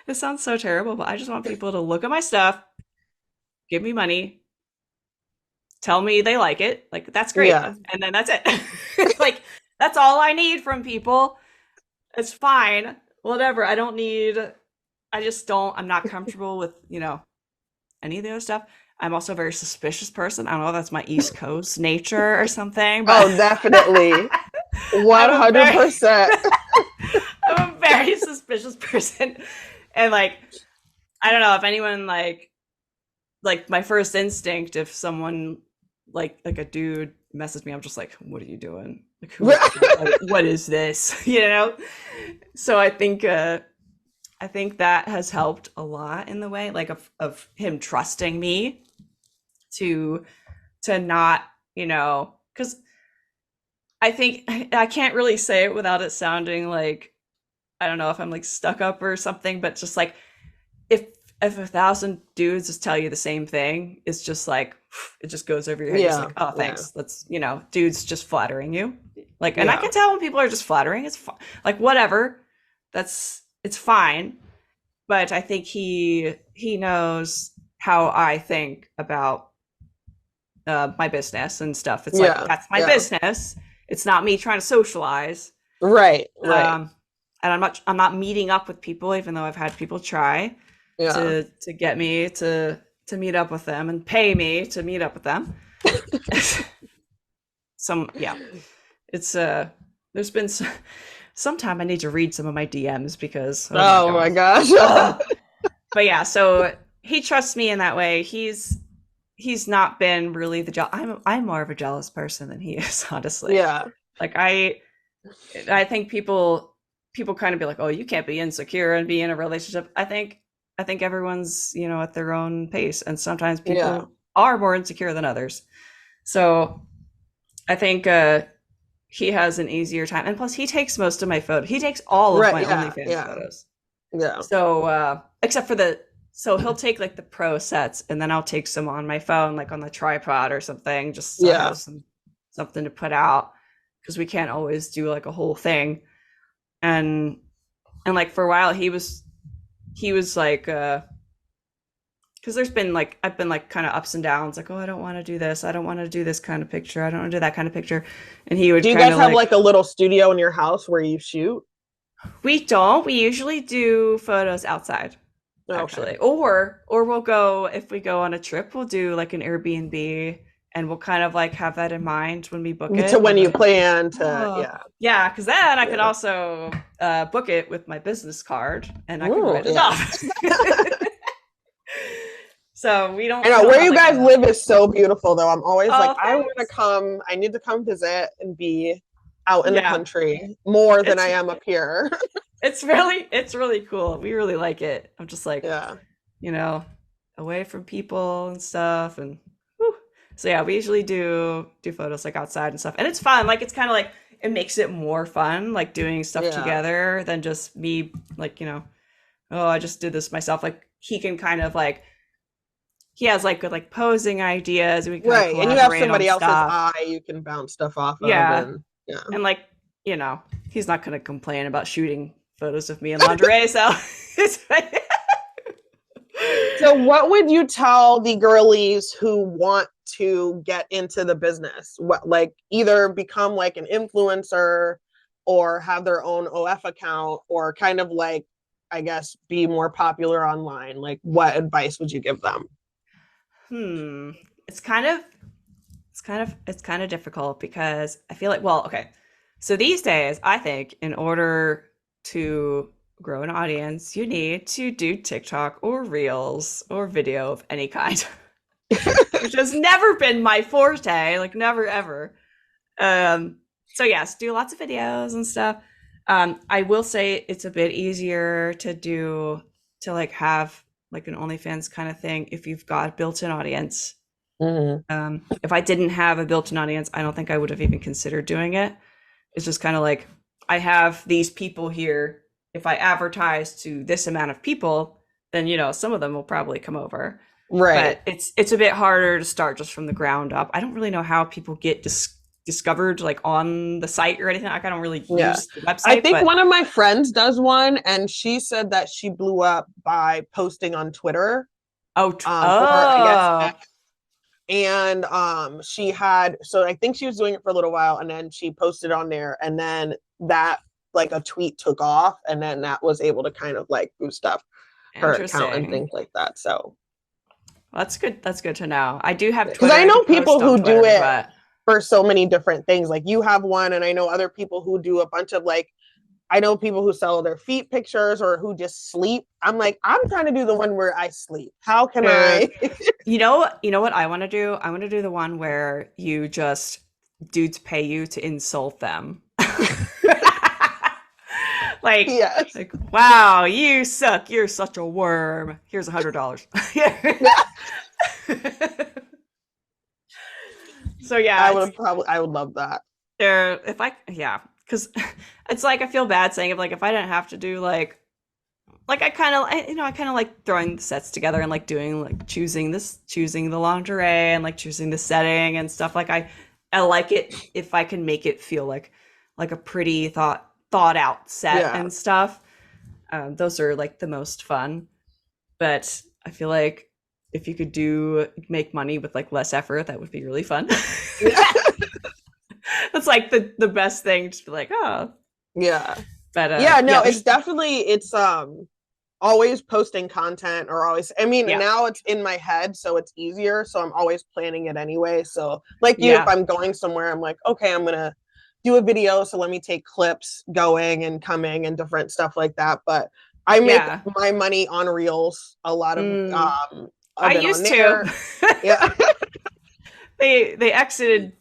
It sounds so terrible, but I just want people to look at my stuff, give me money, tell me they like it. Like, that's great. Yeah. And then that's it. Like, that's all I need from people. It's fine. Whatever. I just don't, I'm not comfortable with, any of the other stuff. I'm also a very suspicious person. I don't know if that's my East Coast nature or something, but Oh, definitely. I'm 100%. I'm a very suspicious person. And like, I don't know if anyone like my first instinct, if someone like a dude messaged me, I'm just like, what are you doing? Like, what is this? So I think that has helped a lot in the way, like, of him trusting me to not, because I think I can't really say it without it sounding like, I don't know if I'm like stuck up or something, but just like, if 1,000 dudes just tell you the same thing, it's just like, it just goes over your head. It's like, oh, thanks. That's, dudes just flattering you. Like, and I can tell when people are just flattering. It's like, whatever. It's fine. But I think he knows how I think about my business and stuff. It's like, that's my business. It's not me trying to socialize. Right. And I'm not meeting up with people, even though I've had people try to get me to meet up with them and pay me to meet up with them. It's there's been sometime I need to read some of my DMs because oh my gosh. But yeah, so he trusts me in that way. He's not been really I'm more of a jealous person than he is, honestly. Yeah. Like, I think people kind of be like, oh, you can't be insecure and be in a relationship. I think everyone's, at their own pace, and sometimes people are more insecure than others. So I think he has an easier time, and plus he takes most of my photos. He takes all of my OnlyFans photos. Yeah. So except for so he'll take like the pro sets, and then I'll take some on my phone, like on the tripod or something, just so I have something to put out, because we can't always do like a whole thing. And like, for a while he was like, because there's been like, I've been like kind of ups and downs, like, oh, I don't want to do this, I don't want to do this kind of picture, I don't want to do that kind of picture. And he would, do you guys have like a little studio in your house where you shoot? We usually do photos outside, actually. Or we'll go, if we go on a trip, we'll do like an Airbnb, and we'll kind of like have that in mind when we book it. So when you plan to, because then I can also book it with my business card, and I can write it off. So we don't. I know where you guys live is so beautiful, though. I'm always like, thanks. I want to come. I need to come visit and be out in the country more than I am up here. It's really cool. We really like it. I'm just like, away from people and stuff, and so we usually do photos like outside and stuff, and it's fun. Like, it's kind of like, it makes it more fun, like doing stuff together than just me, like, oh, I just did this myself. Like, he can kind of like, he has like good like posing ideas, and we kind of and you have somebody else's eye you can bounce stuff off of. And like, he's not going to complain about shooting photos of me in lingerie. So so what would you tell the girlies who want to get into the business? What, like, either become like an influencer or have their own OF account, or kind of like, I guess, be more popular online? Like, what advice would you give them? It's kind of difficult, because I feel like, so these days, I think in order to grow an audience, you need to do TikTok or Reels or video of any kind, which has never been my forte, like, never ever. So yes, do lots of videos and stuff. I will say it's a bit easier to like have like an OnlyFans kind of thing if you've got a built-in audience. If I didn't have a built-in audience, I don't think I would have even considered doing it. It's just kind of like, I have these people here. If I advertise to this amount of people, then, some of them will probably come over. Right. But it's a bit harder to start just from the ground up. I don't really know how people get discovered like on the site or anything. Like, I don't really use the website. I think one of my friends does one, and she said that she blew up by posting on Twitter. Or I guess And she had, so I think she was doing it for a little while, and then she posted on there, and then that like a tweet took off, and then that was able to kind of like boost up her account and Interesting. things like that. So That's good. That's good to know. I do have because Twitter. I I do know people post on who do Twitter, it but for so many different things. Like you have one, and I know other people who do a bunch of like, I know people who sell their feet pictures or who just sleep. I'm like, I'm trying to do the one where I sleep. How can dude, I? you know what I want to do? I want to do the one where you just dudes pay you to insult them. like Yes. like wow, you suck. You're such a worm. Here's $100. So yeah, it's I would love that. there if I yeah, because it's like I feel bad saying it, like if I didn't have to do like I kind of like throwing the sets together and like doing like choosing the lingerie and like choosing the setting and stuff. Like I like it if I can make it feel like a pretty thought out set Yeah. and stuff. Those are like the most fun. But I feel like if you could make money with like less effort, that would be really fun. Yeah. That's like the best thing. Just be like, oh, Yeah. but Yeah, no, yeah, it's definitely it's always posting content or always, I mean, yeah, now it's in my head, so it's easier, so I'm always planning it anyway. So like you, if yeah, I'm going somewhere, I'm like, okay, I'm gonna do a video, so let me take clips going and coming and different stuff like that. But I make yeah. my money on reels, a lot Mm, I of it on used to. there. Yeah. They exited.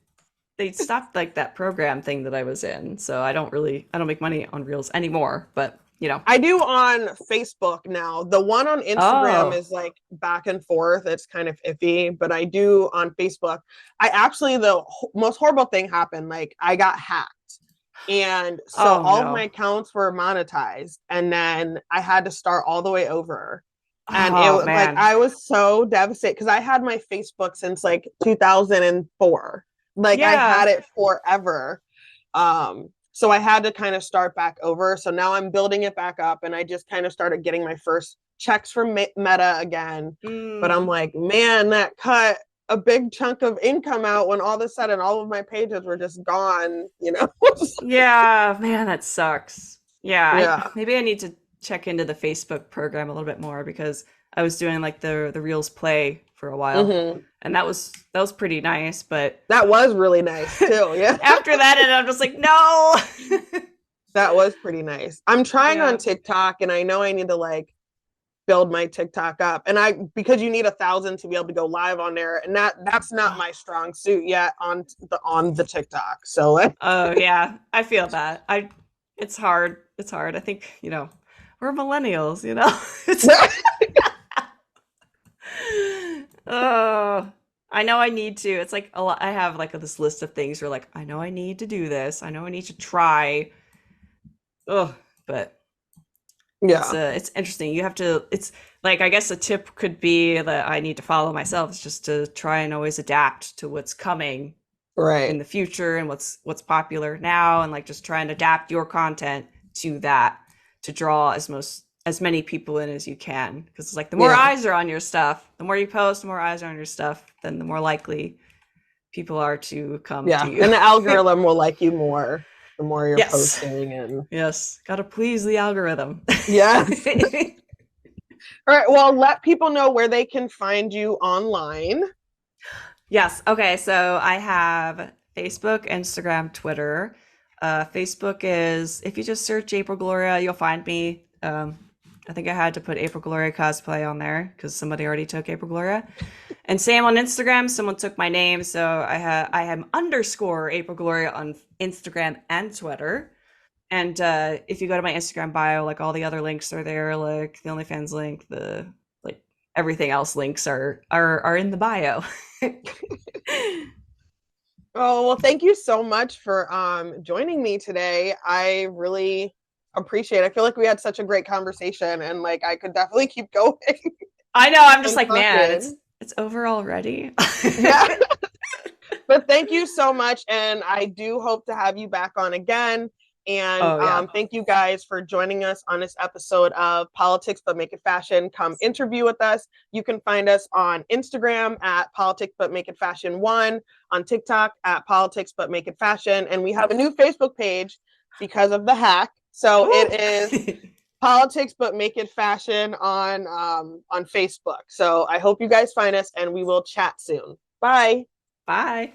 They stopped like that program thing that I was in, so I don't make money on Reels anymore. But you know, I do on Facebook now. The one on Instagram oh, is like back and forth. It's kind of iffy, but I do on Facebook. I actually, the most horrible thing happened. Like I got hacked. And so oh all of my no, accounts were monetized. And then I had to start all the way over. And it oh was like, man, I was so devastated because I had my Facebook since like 2004. Like I yeah, had it forever. So I had to kind of start back over. So now I'm building it back up, and I just kind of started getting my first checks from Meta again. But I'm mm, like, man, that cut a big chunk of income out when all of a sudden all of my pages were just gone, you know? yeah, man, that sucks. Yeah, Yeah. maybe I need to check into the Facebook program a little bit more because I was doing like the Reels play for a while, Hmm. and that was pretty nice, but That was really nice too. Yeah. after that, and I'm just like, no. That was pretty nice. I'm trying on Yeah. TikTok, and I know I need to like build my TikTok up. And because you need 1,000 to be able to go live on there, and that's not my strong suit yet on the TikTok. So Oh yeah, I feel that. It's hard. It's hard. I think, we're millennials, It's oh, I know I need to. It's like a lot I have like this list of things where like I know I need to do this. I know I need to try. Oh, but it's yeah, it's interesting. You have to it's like I guess a tip could be that I need to follow myself is just to try and always adapt to what's coming in right. the future and what's popular now, and like just try and adapt your content to that to draw as many people in as you can, because it's like the more Yeah, eyes are on your stuff, the more you post, the more eyes are on your stuff, then the more likely people are to come to yeah. you. And the algorithm will like you more the more you're Yes, posting. And yes, gotta please the algorithm. yes. All right. Well, let people know where they can find you online. Yes. Okay. So I have Facebook, Instagram, Twitter. Facebook is, if you just search April Gloria, you'll find me. I think I had to put April Gloria cosplay on there because somebody already took April Gloria. And same on Instagram, someone took my name, so I am underscore April Gloria on Instagram and Twitter. And if you go to my Instagram bio, like all the other links are there, like the OnlyFans link, the like everything else links are in the bio. Oh, well, thank you so much for joining me today. I really appreciate it. I feel like we had such a great conversation, and like I could definitely keep going I know, I'm just and like, man, it's talking. it's over already. Yeah. But thank you so much, and I do hope to have you back on again. And thank you guys for joining us on this episode of Politics But Make It Fashion. Come interview with us. You can find us on Instagram at Politics But Make It Fashion 1, on TikTok at Politics But Make It Fashion. And we have a new Facebook page because of the hack. So it is Politics But Make It Fashion on Facebook. So I hope you guys find us and we will chat soon. Bye. Bye.